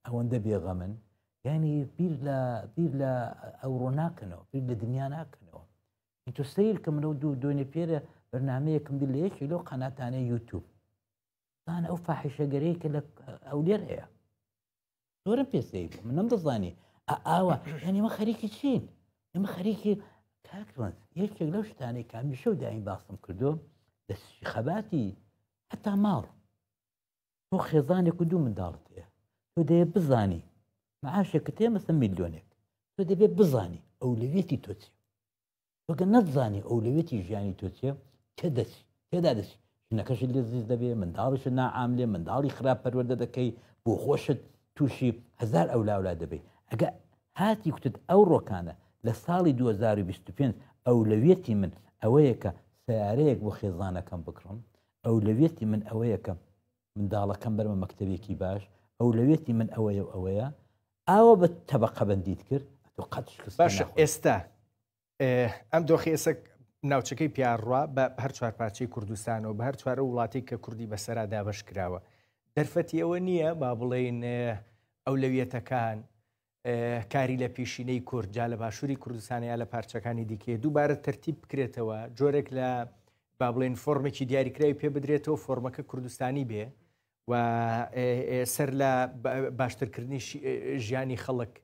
ئەوەندە بێغەمن یعنی بیر لە ئەوڕۆ ناکەنەوە بیر لە دنیا ناکەنەوە تۆ سیر کە منە دوو دوێنێ پێرە بەرنامەیەکم دی لە یەکی لەو قەناتانەی یوتیوب زانە ئەو فاحیشەگەرەیە کە لە ئەولێر هەیە زۆرم پێسەی بوو من نەمدەزانی ئاوە یعنی ئێمە خەریکی چین ئێمە خەریکی کاکڕند یەکێک لەو شتانەی کە هەمیشە و دایم باسم کردو دەستی خەباتی حتا ماڵ تۆ خێزانێک و دوو منداڵت هەیە تۆ دەیە بزانی معاشێکت هەیە مەسەن میلیۆنێک تۆ دەبێت بزانی ئەولەوێتی تۆ چیە تۆگە نەتزانی ئەولەوێتی ژیانی تۆ چیە تێدا دەچی ژنەکەشت لێ زیز دەبێ منداڵیشت نائاملێ منداڵی خراپ پەروەردە دەکەی بۆ خۆشت تووشی هەزار ئەولاولا دەبێت ئەگە هاتی کوتت ئەو ڕۆکانە لە ساڵی 2025 ئەولەوێتی من ئەوەیە کە سیارەیەک بۆ خێزانەکەم بکڕم ئەولەوێتی من ئەوەیە کە منداڵەکەم بەرمە مەکتەبێکی باش ئەولەوێتی من ئەوەیە ئاوە بە تەبەقە بەندیت کرد تۆ قەتش باشە ئێستا ئەم دۆخی ئێستا ناوچەکەی پیاڕوا بە هەر چوار پارچەی کوردستانەوە بە هەر چوارە وڵاتی کە کوردی بەسەرا دابەش کراوە دەرفەتی ئەوە نییە با بڵێن ئەولەویەتەکان کاری لە پیشینەی کورد جا لە باشووری کوردستانی یا لە پارچەکانی دیکێ دووبارە تەرتیب بکرێتەوە جۆرێک لە با بڵێن فۆرمێکی دیاریکراوی پێ بدرێتەوە فۆرمەکە کوردستانی بێ و سەر لە باشترکردنی ژیانی خەڵک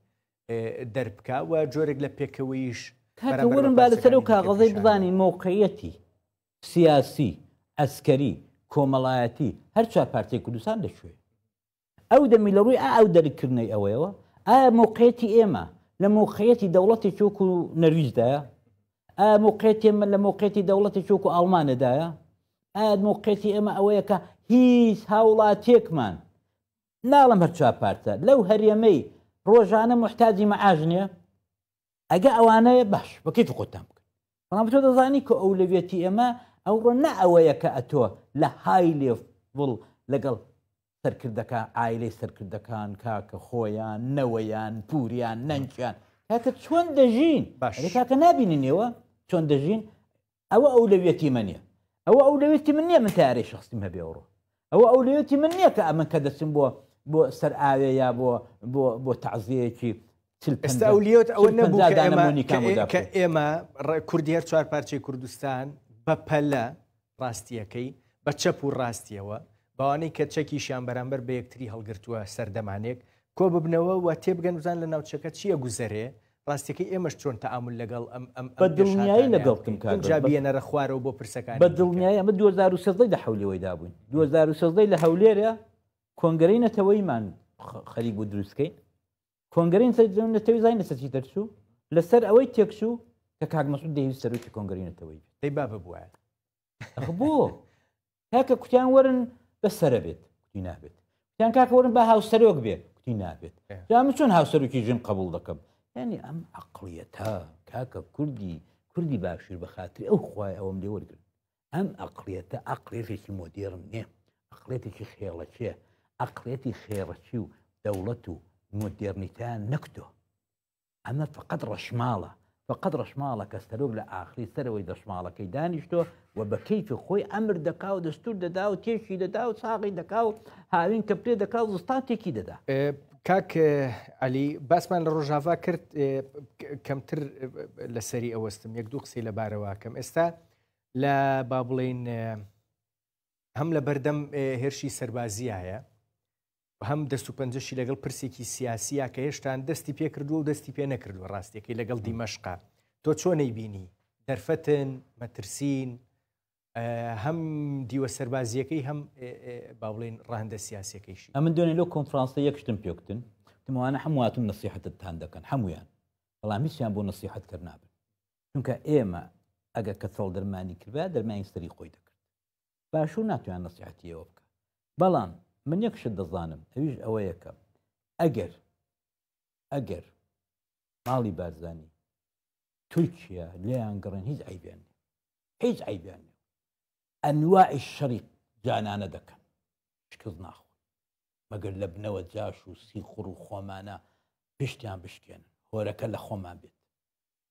دەربکە و جۆرێک لە پێکەوەیش ورن با لەسەر و کاغەزەی بزانین موقعیەتی سیاسی ئەسکەری کۆمەڵایەتی هەر چوار پارتیای کوردستان دەشوێ ئەو دەمی لە ڕووی ئەو دەرکردنەی ئەوەیەوە ئایا موقعیەتی ئێمە لە موقعیەتی دەوڵەتی چۆک و نەرویجدایە ئایا موقعیەتی ئێمە لە موقعیەتی دەوڵەتی چۆک و ئەڵمانەدایە ئایا موقعیەتی ئێمە ئەوەیە کە هیچ هاوڵاتێکمان ناڵم هەر چوار پارتە لەو هەرێمەی ڕۆژانە محتاجی مەعاژ نییە ئەگە ئەوانەیە باش بەکەیف خۆتان بکەن بەڵام تۆ دەزانی کە ئەولەوێتی ئێمە ئەوڕۆ نە ئەوەیە کە ئەتۆ لە های لێڤڵ لەگەڵ سەرکردەکان ئایلەی سەرکردەکان کاکە خۆیان نەوەیان پوریان نەنجیان کاکە چۆن دەژین کاکە نابینینەوە چۆن دەژین ئەوە ئەولەوێتی من نییە ئەوە ئەولەوێتی من نییە من تیارەی شخصیم هەبێ ئەوڕۆ ئەوە ئەولەوێتی من نییە کە ئەمن کە دەچم بۆ سەر ئاوێ یا بۆ تەعزیەیەکی ئێستا ئەولیۆت ئەوە نەبوو کە ئێمە کوردی هەر چوار پارچەی کوردستان بە پەلە ڕاستیەکەی بە چەپ و ڕاستیەوە بەوانەی کە چەکیشیان بەرامبەر بە یەکتری هەڵگرتووە سەردەمانێک کۆ ببنەوە و تێبگەن بزان لە ناوچەکە چییە گوزەرێ ڕاستیەکەی ئێمەش چۆن تەعامل لەگەڵ بە دڵنیایی لەگەڵتم جابیەنەرە خوارەوە بۆ پرسەکان بە دڵنیایی ئەمە 2013 لە حولەوەی دابووین 2013 لە هەولێرە کۆنگرەی نەتەوەیمان خەریک بوو دروستکەین کۆنگرین نەتەوەی زای نەسەتی دەرچوو لەسەر ئەوەی تێکچوو کە کاک مەسعود دەیویست سەرۆکی کۆنگرەی نەتەوەی دەی با ببووە بۆ کاکە کوتیان وەرن بەسەرە بێت کوتی نابێت کوتیان کاکە وەرن بە هاوسەرۆک بێ کوتی نابێت جا من چۆن هاوسەرۆکی ژن قبول دەکەم یعنی ئەم عەقڵیەتە کاکە کوردی باشوور بە خاتری ئەو خوای ئەوەم لێ وەرگرن ئەم عەقڵیەتە عەقڵێتێکی مۆدێرن نییە عەقڵێتێکی خێڵەچیە عەقڵێتی خێڕەچی و دەوڵەت و مۆدێرنیتیان نەکتۆ ئەمە فقط ڕەشماڵە کە سەرۆک لە ئاخری سەرەوەی دەشماڵەکەی دانیشتۆ و بە کەیفی خۆی ئەمر دەکا و دەستور دەدا و تێشی دەدا و چاقی دەکا و هاوین کە پێ دەکا و زستان تێکی دەدا کاک عەلی باسمان لە ڕۆژاوا کرد کەمتر لەسەری ئەوەستم یەک دوو قسەی لەبارەوە کەم ئێستا لە با بڵێن هەم لە بەردەم هێرشی سەربازیایە هەم دەست و پەنجەشی لەگەڵ پرسێکی سیاسیە کە هێشتان دەستی پێ کردووە و دەستی پێ نەکردووە ڕاستیەکەی لەگەڵ دیمەشقا تۆ چۆنەی بینی دەرفەتن مەترسین هەم دیوە سەربازیەکەی هەم با بڵێن ڕاهەندە سیاسیەکەیشی ئەمن دوێنێ لەو کۆنفرانسە یەکشتم پێکتن تموانە هەموواتون نەسیحەتتان دەکەن هەمویان بەڵام هیچیان بۆ نەسیحەتکرد نابن چونکە ئێمە ئەگە کە چاڵ دەرمانی کردبا دەرمانی سەری خۆی دەکرد باشوور ناتوانان نەسیحەتیەوە بکە بەڵام من یەکشت دەزانم ئەویش ئەوەیە کە ئەگەر ماڵی بارزانی تورکیا لێیان گەڕێن هیچ عیبیان نیە ئەنواعی شەڕی جانانە دەکەن شکست ناخۆن مەگەر لە بنەوە جاش و سیخڕ و خۆمانە پشتیان بشکێنن هۆرەکە لە خۆمان بێت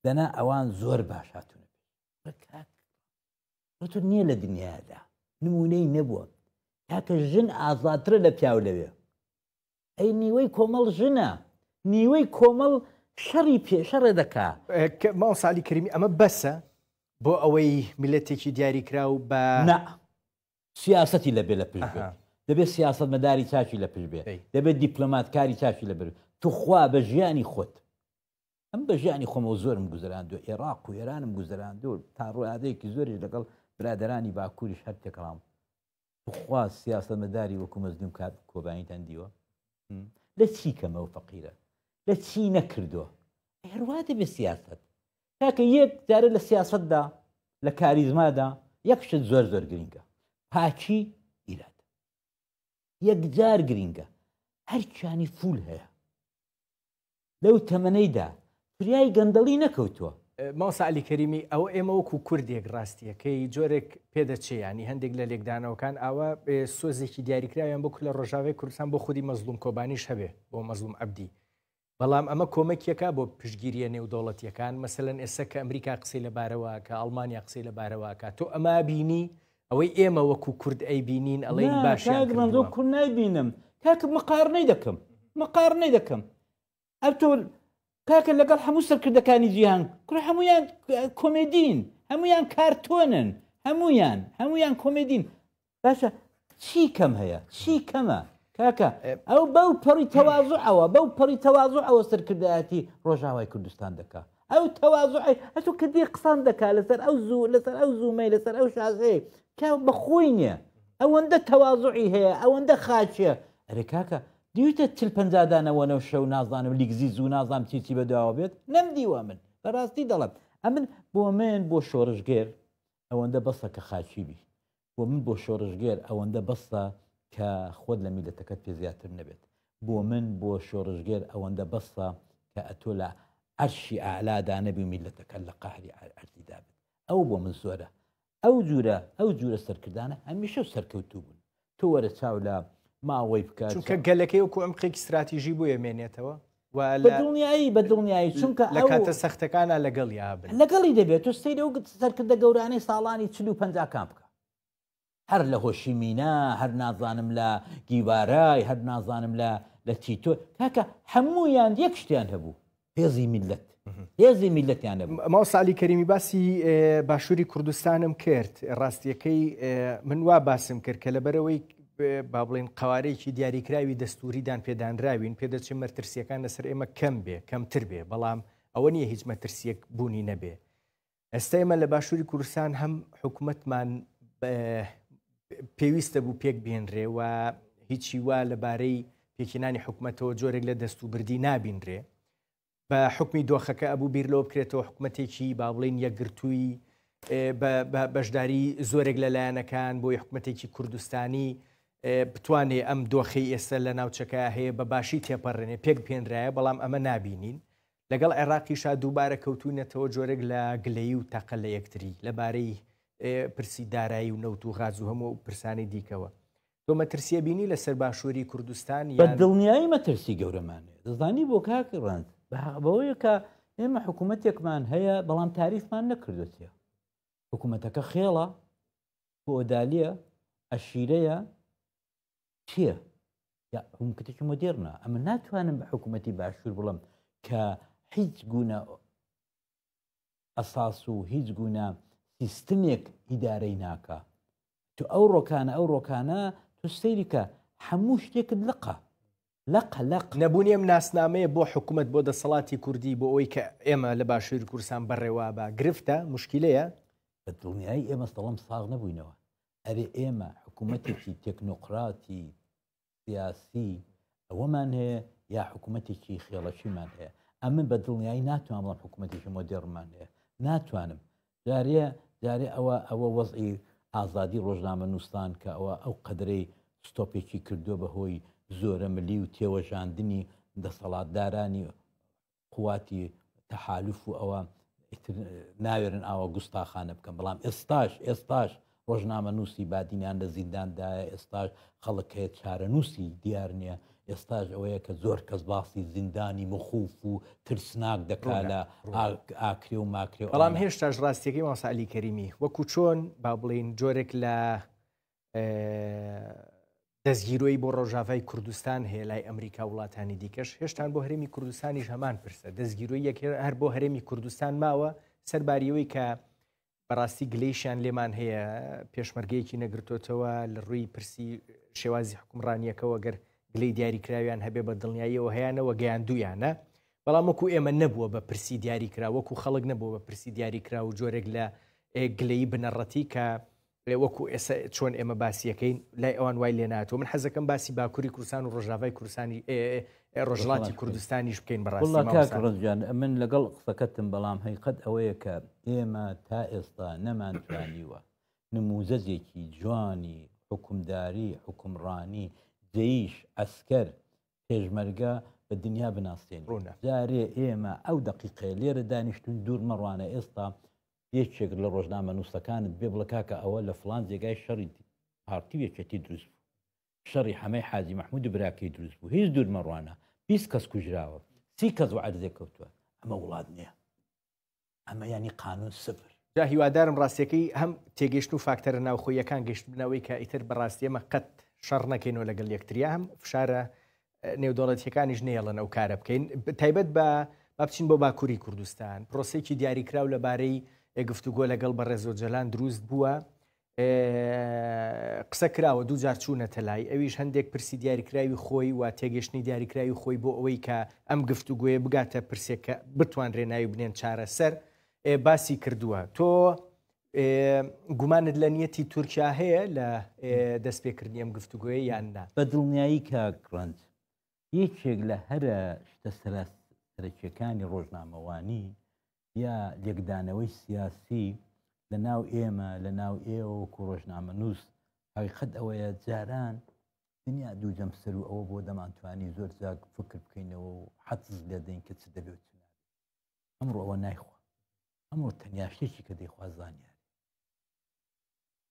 دەنا ئەوان زۆر باش هاتوونە بێت ڕۆتۆ نییە لە دنیادا نمونەی نەبووە کاکە ژن ئازاترە لە پیاو لەوێ ئەی نیوەی کۆمەڵ ژنە نیوەی کۆمەڵ شەڕە دەکا ماوە سالی کەریمی ئەمە بەسە بۆ ئەوەی میلەتێکی دیاریکرا و بە سیاسەتی لەبێ لە پشت دەبێت سیاست مەداری چاچی لە پشت بێ دەبێت دیپلۆماتکاری چاچی لە بر توخوا بە ژیانی خۆت ئەم بە ژیانی خۆمەوە زۆرم گوزراندووە عێراق و ئێرانم گوزراندوو تا ڕۆیادەیەکی زۆریش لەگەڵ برادرانی باکووریش هەر تێکڕام توخوا سیاست مەداری وەکو مەزلوم کات کۆبانیتان دیوە لە چی کەمەوە فەقیرە لە چی نەکردووە هەروە دەبێت سیاست کاکە یەک جارە لە سیاستدا لە کاریزمادا یەکشت زۆر زۆر گرینگە پاچی ئیراد یەکجار گرینگە هەرچانی فول هەیە لەو تەمەنەیدا فریای گەندەڵی نەکەوتووە ماوەسا عەلی کەریمی ئەوە ئێمە وەکو کوردێک ڕاستیەکەی جۆرێک پێدەچێ ینی هەندێک لە لێکدانەوەکان ئاوا سۆزێکی دیاریکراویان بۆ لە ڕۆژاوی کوردستان بۆ خودی مەزلوم کۆبانیش هەبێ بۆ مەزلوم عەبدی بەڵام ئەمە کۆمەکیەکە بۆ پشتگیریە نێودەوڵەتیەکان مەسەلەن ئێستا کە ئەمریکا قسەی لەبارەوە کە ئەڵمانیا قسەی لەبارەوەکە تۆ ئەمە بینی ئەوەی ئێمە وەکو کورد ئەی بینین ئەڵێ باشیان کورد نایبینم کاکە مقارنەی دەکەم ئەو تۆ کاکە لەگەڵ هەموو سەرکردەکانی جیهان کوڕ هەمویان کۆمێدین هەمویان کارتۆنن هەمویان کۆمێدین باشە چی کەم هەیە چی کەمە کاکە ئەو بەو پەڕی تەواضوعەوە سەرکردایەتی ڕۆژاوای کوردستان دەکا ئەو تەواضوعی هەتوو کە دی قسان دەکا لەسەر ئەو زوومەی لەسەر ئەو شازەیە کا بەخۆی نییە ئەوەندە تەواضوعی هەیە ئەوەندە خاچیە ئەرێ کاکە دیوتە 50 دانەوەنەو شەو نازانم لیگزی زوو نازانم چی بەداوا بێت نەمدیوە من بەڕاستی دەڵم ئەمن بۆ شۆڕژگێر ئەوەندە بەسە کە خاچی بی بۆ من بۆ شۆڕژگێر ئەوەندە بەسە کە خۆت لە میلەتەکەت پێ زیاتر نەبێت بۆ من بۆ شۆڕژگێر ئەوەندە بەسە کە ئەتۆ لە عەرشی ئاعلادا نەبی میلەتەکە لە قەهری عەرزیدا بێت ئەو بۆ من زۆرە ئەو جورە سەرکردانە هەمیشە سەرکەوتوو بوون تۆ وەرە چاو لە ماوەی بکات چونکە گەلەکەی وەکو ئەم قێکی استراتیژی بۆ ئێمێنێتەوە بەدڵنیایی چونکە لە کاتە سەختەکانە لەگەڵ یابن لەگەڵی دەبێت تۆ سەیرە و سەرکردە گەورانەی ساڵانی 40-50 کام بکە هەر لە هۆشیمینا هەر نازانم لە گیوارای هەر نازانم لە تیتۆ کاکە هەموویان یەک شتیان هەبوو هێزی میلەتیان هەبوو ماوە سالی کەریمی باسی باشووری کوردستانم کرد ڕاستیەکەی من وا باسم کرد کە لەبەرەوەی با بڵێن قوارەیەکی دیاریکراوی دەستوریدان پێدانراوین پێدەچێت مەترسیەکان لەسەر ئێمە کەمتر بێ بەڵام ئەوە نییە هیچ مەترسیەک بوونی نەبێ ئێستا ئێمە لە باشووری کوردستان هەم حکوومەتمان پێویستە بوو پێک بێنرێ و هیچی وا لەبارەی پێکێنانی حکوومەتەوە جۆرێک لە دەستوبردی نابینرێ بە حکمی دۆخەکە ئەبوو بیر لەوە بکرێتەوە حکوومەتێکی با بڵێن یەکگرتووی بەشداری زۆرێک لەلایەنەکان بۆی حکوومەتێکی کوردستانی بتوانێت ئەم دۆخەی ئێستا لە ناوچەکە هەیە بە باشی تێپەڕێنێ پێک پێنرایە بەڵام ئەمە نابینین لەگەڵ عێراقیشا دووبارە کەوتوونەتەوە جۆرێک لە گلەیی و تەقە لە یەکتری لەبارەی پرسی دارایی و نەوت و غاز و هەموو پرسانی دیکەوە تۆ مەترسیە بینی لەسەر باشووری کوردستان بە دڵنیایی مەترسی گەورەمانێ دەزانی بۆ کاکە ڕەند بەوەیە کە ئێمە حکوومەتێکمان هەیە بەڵام تاریفمان نەکردوێتە حکوومەتەکە خێڵە بۆدالیە ئەشیرەیە چییە حکوومەتێکی مۆدێرنە ئەمە ناتوانم بە حکوومەتی باشوور بڵم کە هیچ گونە ئەساس و هیچ گونە سیستمێک ئیدارەی ناکە تو ئەو ڕۆکانە تو سەیریکە هەموو شتێکت لەق نەبوونی ئەم ناسنامەیە بۆ حکوومەت بۆ دەسەڵاتی کوردی بۆ ئەوەی کە ئێمە لە باشووری کوردستان بەڕێوا بە گرفتە مشکلەیە بە دڵنیایی ئێمە سەڵام ساغ نەبووینەوە ئەرێ ئێمە حکوومەتێکی تەکنۆقراتی سیاسی ئەوەمان هەیە یا حکوومەتێکی خێڵەشیمان هەیە ئەمن بە دڵنیایی ناتوانم بڵام حکوومەتێکی مۆدێڕمان هەیە ناتوانم جارێ ئەوە وەزعی ئازادی ڕۆژنامە نووسان کە ئەو قەدرەی ستۆپێکی کردووە بەهۆی زۆرە ملی و تێوەژاندنی دەسەڵاتدارانی قواتی تەحالوف و ئەوە ناوێرن ئاوە گوستاخانە بکەم بەڵام ئێستاش ڕۆژنامە نووسی بادینیان لە زینداندایە ئێستاش خەڵک هەیە چارە نووسی دیار نییە ئێستاش ئەوەیە کە زۆر کەس باسی زیندانی مخوف و ترسناک دەکا لە ئاکرێ و ماکرێ. بەڵام هێشتاش ڕاستیەکەی ماساعلی کەریمی وەکو چۆن با بڵین جۆرێک لە دەستگیرۆی بۆ ڕۆژاوای کوردستان هەیە لای ئەمریکا وڵاتانی دیکەش هێشتان بۆ هەرێمی کوردستانیش هەمان پرسە دەستگیرۆی یەک هەر بۆ هەرێمی کوردستان ماوە سەرباریەوەی کە بەڕاستی گلەیشیان لێمان هەیە پێشمەرگەیەکی نەگرتوتەوە لە ڕووی پرسی شێوازی حکومڕانیەکەەوە گەر گلەی دیاریکراویان هەبێ بە دڵنیاییەوە هەیەەوە گەیاندویانە بەڵام وەکو ئێمە نەبووە بە پرسی دیاریکرا وەکو خەڵک نەبووە بە پرسی دیاریکرا و جۆرێک لە گلەی بنەڕەتی کە وەکو ئێستا چۆن ئێمە باسیەکەین لای ئەوان وای لێ ناتوە من حەزەکەم باسی باکووری کوردستان و ڕۆژاوای کوردستانی ڕۆژڵاتی کوردستانیش بکەین بەڕاستیڕۆژیان من لەگەڵ قسەکەتم بەڵام هەیقەت ئەوەیە کە ئێمە تا ئێستا نەمانتوانیوە نموزەجێکی جوانی حکومداری حکومڕانی جەیش ئەسکەر پێشمەرگە بە دنیا بناسیێن جارێ ئێمە ئەو دقیقێ لێرە دانیشتون دوور مەڕوانە ئێستا یەکێک لە ڕۆژنامە نووسەکانت بێ بڵە کاکە ئەوە لە فلان جێگای شەڕی پارتیوێکێتی دروست بوو شەڕی هەمەی حاجی مەحموود و براکەی دروست بوو هیچ دوور مەڕوانە 20 کەس کوژراوە 30 کەس عەرزێ کەوتووە ئەمە وڵات نییە ئەمە ینی قانون سفر جا هیوادارم ڕاستیەکەی هەم تێگەشت و فاکتەرە ناوخۆیەکان گەشتبنەوەی کە ئیتر بەڕاستی ئەمە قەت شەڕ نەکەینەوە لەگەڵ یەکتریا هەم فشارە نێودەوڵەتیەکانیش نێڵن ئەو کارە بکەین تایبەت بە بچین بۆ باکووری کوردستان پرۆسێکی دیاریکراو لەبارەی گفتوگۆ لەگەڵ بە ڕێزۆجەلان دروست بووە قسە کراوە دوو جار چوونەتە لای ئەویش هەندێک پرسی دیاریکراوی خۆی و تێگەشتنی دیاریکراوی خۆی بۆ ئەوەی کە ئەم گفتوگوۆیە بگاتە پرسێکە بتوانرێ ناوی بنێن چارە سەر باسی کردووە تۆ گومانت لە نیەتی تورکیا هەیە لە دەستپێکردنی ئەم گفتوگوۆیە یاننا بە دڵنیایی کاکڕند یەکێک لە هەرە شتە سەرەکیەکانی ڕۆژنامەوانی یا لێکدانەوەی سیاسی لە ناو ئێمە لە ناو ئێوە وەکو ڕۆژنامە نووس حقیقەت ئەوەیە جاران دنیا دوو جەمسەر و ئەوە بۆ دەمانتوانی زۆر جاک فکر بکەینەوە و حەز لێ دەین کە چ دەبێت ئەمڕۆ ئەوە نایخوا ئەمڕۆ تەنیا شتێکی کە دەیخوا زانیاری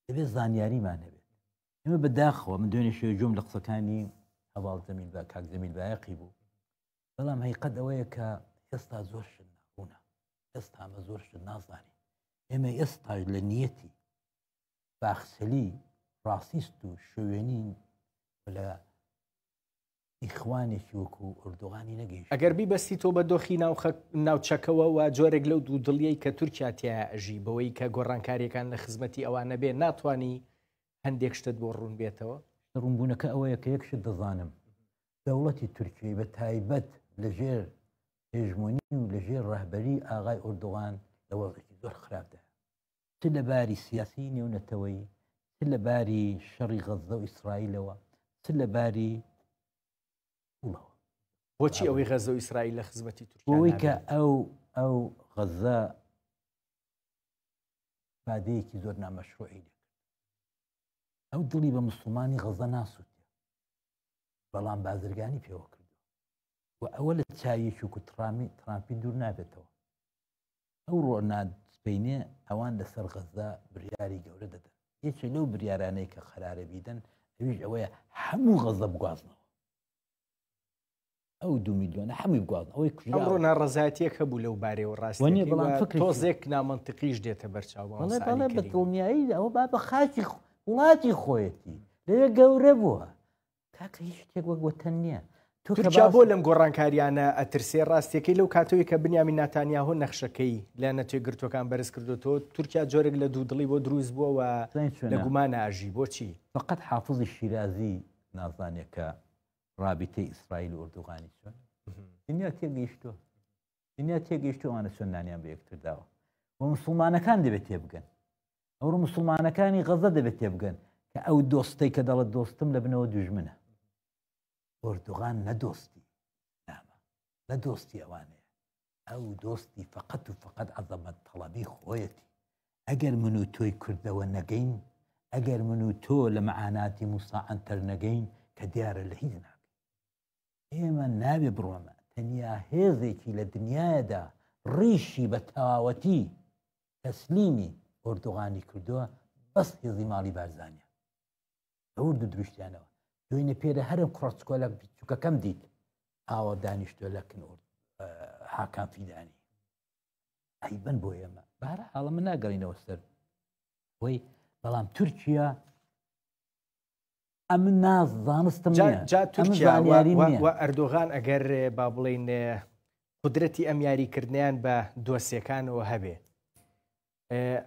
دەبێت زانیاریمان هەبێت ئێمە بەداخەوە من دوێنێ شێ جۆم لە قسەکانی هەواڵ زەمیل با کاک زەمیل بایەقی بوو بەڵام حقیقەت ئەوەیە کە ئێستا زۆر شت ناڕوونە ئێستا ئەمە زۆر شت نازانی ئێمە ئێستاش لە نیەتی باخسەلی ڕاستیست و شوێنین لە ئیخوانێکی وەکو ئوردوغانی نەگەیشت ئەگەر بیبەستی تۆ بە دۆخی ناوچەکەوە و جۆرێک لەو دوو دڵیەی کە تورکیا تیا ئەژی بەوەی کە گۆڕانکاریەکان لە خزمەتی ئەوانە بێ ناتوانی هەندێک شتت بۆ ڕوون بێتەوە ڕوونبوونەکە ئەوەیە کە یەکشت دەزانم دەوڵەتی تورکی بە تایبەت لەژێر هێژمۆنی و لەژێر ڕەهبەری ئاغای ئوردوغان لە وەڵێکی زۆر خراپدا چ لەباری سیاسی نێونەتەوەی چ لەباری شەڕی غەزە و ئیسرائیلەوە چ لەباری وڵەوە بۆچی ئەوەی غەزە و ئیسرائیل لە خزمەتی تورکیا بۆی کە ئەو غەزە بادەیەکی زۆر نامەشروعی لێ ئەو دڵی بە مسلمانی غەزە ناسووتە بەڵام بازرگانی پێوە کردو و ئەوە لە چاویەکی وکو ترامپی دوور نابێتەوە ئەو ڕۆنادسپینێ ئەوان لەسەر غەزە بریاری گەورە دەدەن یەکێک لەو بریارانەی کە خەرارە بیدەن ئەویش ئەوەیە هەموو غەزە بگوازنەوە ئەو 2 میلیۆنە هەمووی بگوازن ئەوەی ئەمڕۆ ناڕەزایەتیەک هەبوو لەو بارەوە ڕاستی تۆزێک نامەنتیقیش دێتە بەرچاو بەڵێ بە دڵنیایی ئەوە با بە خاکی وڵاتی خۆیەتی لەوێ گەورە بووە کاکە هیچ شتێک وەک وەتەن نییە تورکیا بۆ لەم گۆڕانکاریانە ئەترسێ ڕاستیەکەی لەو کاتەوەی کە بنیامین ناتانیاهۆ نەخشەکەی لە نەتوێ گرتوەکان بەرز کردوەوە تورکیا جۆرێک لە دوو دڵی بۆ دروست بووە لە گومانە ئاژی بۆچی فقط حافظی شیرازی نازانێکە رابطەی ئیسرائیل و ئوردوغانی چۆن دنیا تێگەیشتووە دنیا تێگەیشتووانە چۆندانیان بە یەکتر داوە و مسلمانەکان دەبێت تێبگەن ئەوڕۆ مسلمانەکانی غەزە دەبێت تێبگەن کە ئەو دۆستەی کە دەڵێت دۆستم لە بنەوە دوژمنە ئوردوغان نەدۆستی نامە نەدۆستی ئەوانەیە ئەو دۆستی فقط و فقط عەزەمەت تەڵەبی خۆیەتی ئەگەر من و تۆی کوردەوە نەگەین ئەگەر من و تۆ لە مەعاناتی موسا عنتەر نەگەین کە دیارە لە هیچ ناکەین ئێمە نابێ بڕۆمە تەنیا هێزێکی لە دنیادا ڕیشی بە تەواوەتی تەسلیمی ئوردوغانی کردووە بەس هێزی ماڵی بارزانیە ئەو دوو دروشتیانەوە دوێنێ پێرە هەرم کوڕچکۆلک بچووکەکەم دیت ئاوە دانیشتۆ لە کنۆر حاکان فیدانی ئەی بن بۆ ئێمە بارە حاڵە من ناگەڕینەوە سەر وەی بەڵام تورکیا ئەمن نازانستم تورکیا و ئەردۆغان ئەگەر با بڵێن قدرەتی ئەم یاریکردنیان بە دۆسیەکانەوە هەبێ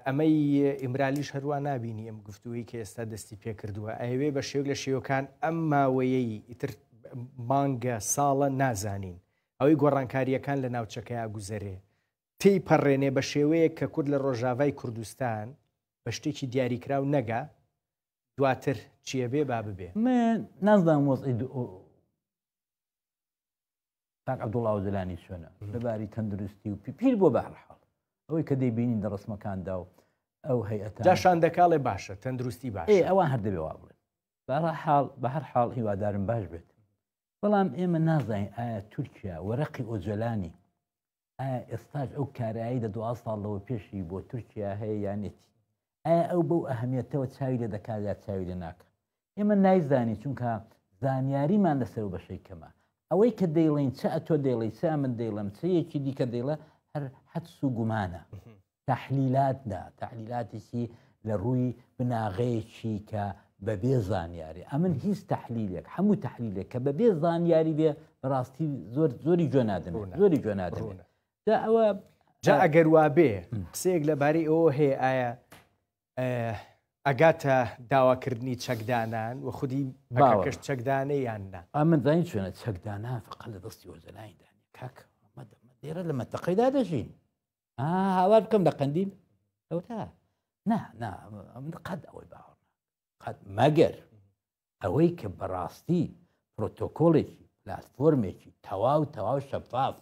ئەمەی ئیمرالیش هەروە نبینی ئەم گفتووی کە ئێستا دەستی پێ کردووە ئەوێ بە شێوک لە شێوەکان ئەم ماوەیەی ئیتر مانگە ساڵە نازانین ئەوەی گۆڕانکاریەکان لە ناوچەکەی گوزەرێ تی پەڕێنێ بە شێوەیە کە کورد لە ڕۆژاوای کوردستان بە شتێکی دیاریکراو نەگا دواتر چیە بێ با ببێ من نازدام وەزئی تاک عەبدوڵڵا ئۆجلانی شوێنە لەباری تەندروستی و پیر بۆ بەهەرحاڵ ئەوەی کە دەیبینین لە ڕسمەکاندا و ئەو هەیئەتە جاشان دەکاڵێ باشە تەندروستی باشە ئەوان هەر دەبێ وا بڵێن بە هەر حاڵ هیوادارم باش بێت بەڵام ئێمە نازانین ئایا تورکیا وەرەقی ئۆجلانی ئایا ئێستاش ئەو کارایی لە 2 ساڵەوە پێشی بۆ تورکیا هەیە یانێتی ئایا ئەو بەو ئەهەمیەتەوە چاوی لێ دەکات یا چاوی لێ ناکە ئێمە نایزانی چونکە زانیاریمان لەسەر بەشەی کەمە ئەوەی کە دەیڵین چە ئەتۆ دەیڵی چا من دەیڵم چ یەکی دیکە دەیڵە هەر حەدس و گومانە تەحلیلاتدا تەحلیلاتێکی لە ڕووی بناغەیەکی کە بەبێ زانیاری ئەمن هیچ تەحلیلێک هەموو تەحلیلێک کە بەبێ زانیاری بێ بەڕاستی زۆری جۆ نادەمێت زۆری جۆ نادەمێت ئەوە جا ئەگەر وا بێ قسەیەک لەبارەی ئەوە هەیە ئایا ئەگاتە داواکردنی چەکدانان و خودی باکەش چەکدانە یاننا ئەمن زانین چۆنە چەکدانان فقط لە دەستی ئۆجلایندانی کاکە دێرە لە مەتەقەیدا دەژین هاوار بکەم لە قەندیل ئەو تا قەت ئەوەی باوەڕ قەت مەگەر ئەوەی کە بەڕاستی پرۆتۆکۆڵێکی پلاتفۆرمێکی تەواو شەفاف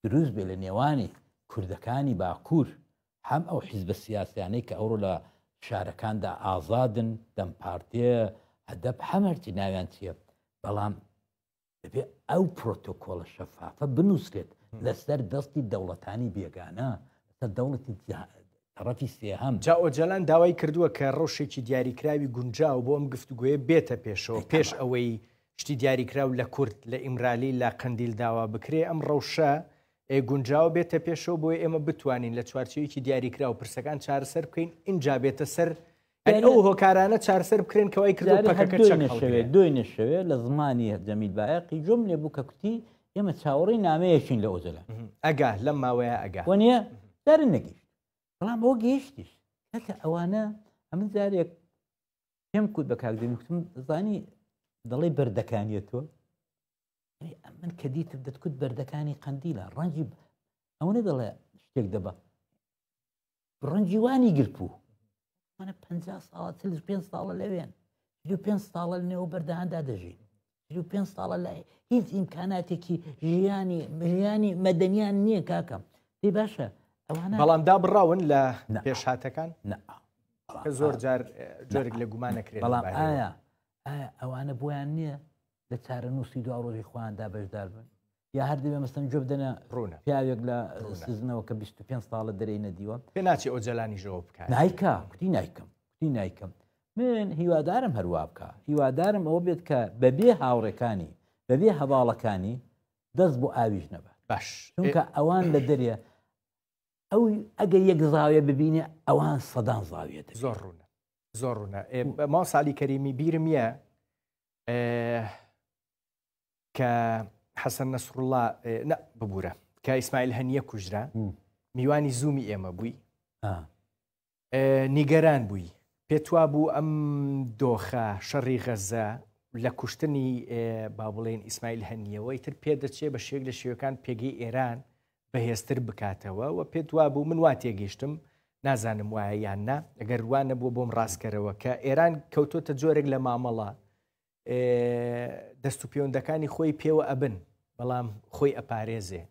دروست بێ لە نێوانی کوردەکانی باکوور هەم ئەو حیزبە سیاسیانەی کە ئەوڕۆ لە شارەکاندا ئازادن دەم پارتیە هەدەب هەمەرتی ناویان چییە بەڵام دەبێ ئەو پرۆتۆکۆڵە شەفافە بنووسێت لەسەر دەستی دەوڵەتانی بێگانە لەسەر دەوڵەتی تەڕەفی سێهەم جا ئۆجەلان داوای کردووە کە ڕۆژێکی دیاریکراوی گونجاو بۆ ئەم گفتوگوۆیە بێتە پێشەوە پێش ئەوەی شتی دیاریکراو لە کورد لە ئیمرالی لا قەندیل داوا بکرێ ئەم ڕەوشە گونجاو بێتە پێشەوە بۆی ئێمە بتوانین لە چوارچەوەیەکی دیاریکرا و پرسەکان چارەسەر بکەین اینجا بێتە سەر ئەو هۆکارانە چارەسەر بکرێن کەوای کردوێت دوی نەشەوێت لە زمانی جەمیل بایەقی جۆم لێ بوو کە کوتی ئێمە چاوەڕی نامەیەشین لە ئۆجەلا ئەگا لەم ماوەیە ئەگا وەنیە دارن نەگەیشت بەڵام ئەوە گەیشتیش کەکە ئەوانە ئەمن جارێک پێم کوت بە کاکدەمیکتم زانی دەڵێ بەردەکانیەتەوە من کە دیتم دەتکوت بەردەکانی قەندیلە ڕەنجی ئەوەنە دەڵێ شتێک دەبە ڕەنجی وانی گرپوو منە 50 ساڵە 5 ساڵە لەوێن 5 ساڵە لەنێو بەردەهاندا دەژین 5 ساڵە لای هیچ ئیمکاناتێکی ژیانی مەدەنیان نییە کاکەم دەی باشە ئەوانە بەڵام دابڕاون لە پێشهاتەکان کە زۆر جار جۆرێک لە گومان نەکرێت بەڵام ئایا ئەوانە بۆیان نییە لە چارە نووسی دو ڕۆژی خۆیاندا بەشدار بن یا هەر دەبێ مەستەن جۆ بدەنە ڕوونە پیاوێک لە سزنەوە کە 25 ساڵە دەرەی نەدیوە پێ ناچێت ئۆجەلانی ژەوە بکات نایکە کوتی نایکەم من هیوادارم هەروە بکە هیوادارم ئەوە بێت کە بەبێ هاوڕێکانی بەبێ هەواڵەکانی دەست بۆ ئاویش نەبات باش چونکە ئەوان لە دەرێ ئەو ئەگەر یەک زاویە ببینێ ئەوان سەدان زاویێت زۆر ڕوونە ما ساڵی کەریمی بیرمیە کە حەسەن نەسڕوڵڵا ببوورە کە ئیسماعیل هەنیە کوژرا میوانی زوومی ئێمە بووی نیگەران بووی پێتوا بوو ئەم دۆخە شەڕی غەزە لە کوشتنی با بڵێن ئیسماعیل هەنیەوەی تر پێدەچێ بە شێک لە شێوەکان پێگەی ئێران بەهێزتر بکاتەوە و پێتوا بوو من وا تێگەیشتم نازانم وایە یاننا ئەگەر وانە بوو بۆم ڕاستکەرەوە کە ئێران کەوتۆتە جۆرێک لە مامەڵە دەست و پەیوەندەکانی خۆی پێوە ئەبن بەڵام خۆی ئەپارێزێ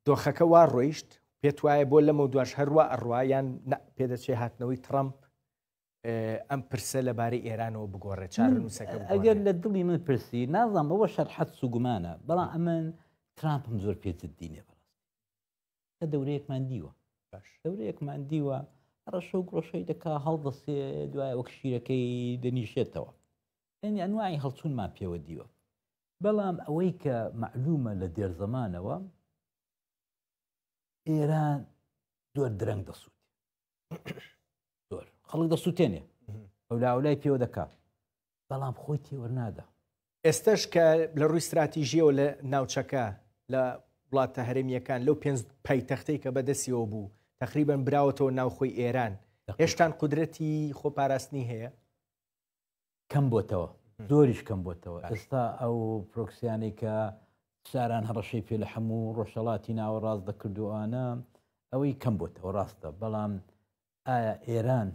دۆخەکە وا ڕۆیشت پێت وایە بۆ لەمە دواش هەروە ئەڕواایان پێدەچێ هاتنەوەی ترامپ ئەم پرسە لەبارەی ئێرانەوە بگۆڕێت چارەنووسەکە ئەگەر لە دڵی من پرسی نازانم بەوە شەرحەت سوگومانە بەڵام ئەمن ترامپم زۆر پێجددینێ بەڕاست کە دەورەیەکمان دیوە دەورەیەکمان دیوە ڕەشە و گڕۆشەی دەکا هەڵدەسێ دوایە وەک شیرەکەی دەنیشێتەوە ئەنی ئەنواعی هەڵچوونمان پێوە دیوە بەڵام ئەوەی کە معلومە لە دێر زمانەوە ئێران زۆر درەنگ دەسووت زۆر خەڵک دەسووتێنێ ئەولاولای پێوە دەکات بەڵام خۆی تێوەرنادا ئێستش کە لە ڕووی استراتیژیەوە لە ناوچەکە لە وڵاتە هەرێمیەکان لەو 5 پایتەختەی کە بەدەستیەوە بوو تقریبان براوەتەوە ناوخۆی ئێران هێشتان قودرەتی خۆپاراستنی هەیە کەم بۆتەوە زۆریش کەم بۆتەوە ئێستا ئەو پرۆکسیانەی کە ساران هەڕەشەی پێ لە هەموو ڕۆژهەڵاتی ناوە ڕاست دەکردوانە ئەوەی کەم بۆتەوە ڕاستە بەڵام ئایا ئێران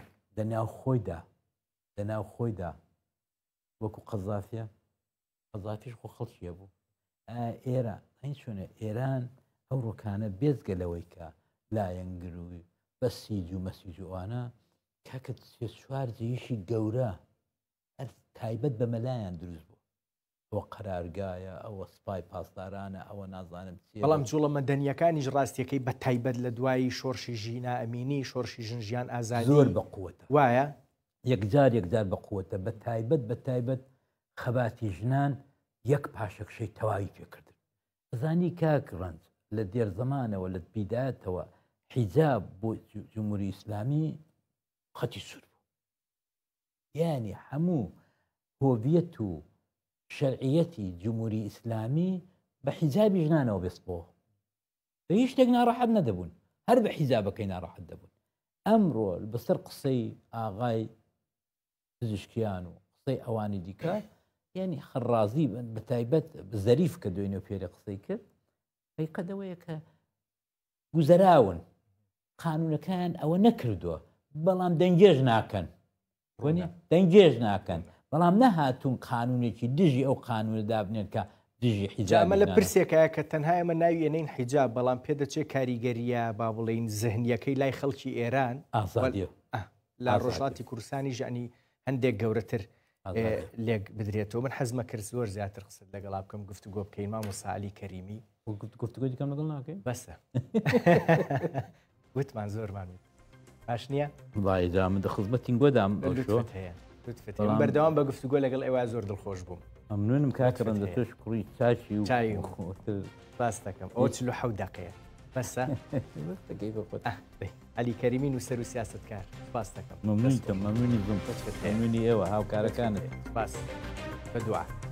لەناو خۆیدا وەکو قەزافە قەزافیش خۆ خەڵکیە بوو ئێرە ئەین چۆنە ئێران ئەو ڕۆکانە بێزگە لەوەی کە لایەنگروی بە سیج و مەسیج وانە کاکە چوار جێیشی گەورە تایبەت بە مەلایەن دروست بوو ئەوە قەرارگایە ئەوە سپای پاسدارانە ئەوە نازانم بەڵام جوڵە مەدەنیەکانیش ڕاستیەکەی بە تایبەت لە دوایی شۆڕشی ژینا ئەمینی شۆڕشی ژنجیان ئازادی زۆر بە قووەتە وایە یەکجار بە قووەتە بە تایبەت خەباتی ژنان یەک پاشەکشەی تەواوی پێکردن زانی کاک ڕەنج لە دێر زمانەوە لە بیدایەتەوە حیجاب بۆ جمهوری ئیسلامی خەتی سوور بوو یعنی هەموو هۆڤیەت و شەرعیەتی جمهوری ئیسلامی بە حیجابی ژنانەوە بێستبەوە بە هیچ شتێک ناڕەحەت نەدەبوون هەر بە حیجابەکەی ناڕەحەت دەبوون ئەمڕۆ بەسەر قسەی ئاغای پزیشکیان و قسەی ئەوانی دیکە یعنی خڕازی بە تایبەت زەریف کە دوێنێ پێرە قسەی کرد قەدەوەیە کە گوزەراون قانونەکان ئەوە نەکردووە بەڵام دەنگێژ ناکەن دەنگێژ ناکەن بەڵام نەهاتوون قانونێکی دژی ئەو قانونە دابنێن کە دژی حیجامە لە پرسێکەیە کە تەنها ئەمە ناویێنین حیجاب بەڵام پێدەچێت کاریگەریە با بڵێن زەهنیەکەی لای خەڵکی ئێران ئازادیە لە ڕۆژهاڵاتی کوردستانی ژانی هەندێک گەورەتر لێک بدرێتەوە من حەزمە کرد زۆر زیاتر قسەت لەگەڵا بکەم گفتوگۆ بکەین مامۆستا عەلی کەریمی گفتوگۆی دیکەم لەگەڵ ناکەین بەسە وتمان زۆرمان وت باش نییە وایدا من خزمەتین گۆدام هەیە بەردەوام بە گفتوگۆ لەگەڵ ئێوە زۆر دڵخۆش بووم ئەمنونم کاکە ڕەندە تۆش کوڕی چاچی و چای باس دەکەم ئەو 47 دقەیە بەسە عەلی کەریمی نووسەر و سیاسەتکار باس دەکەم مەمنونی زۆم مەمنونی ئێوە هاوکارەکانت باس بەدوعا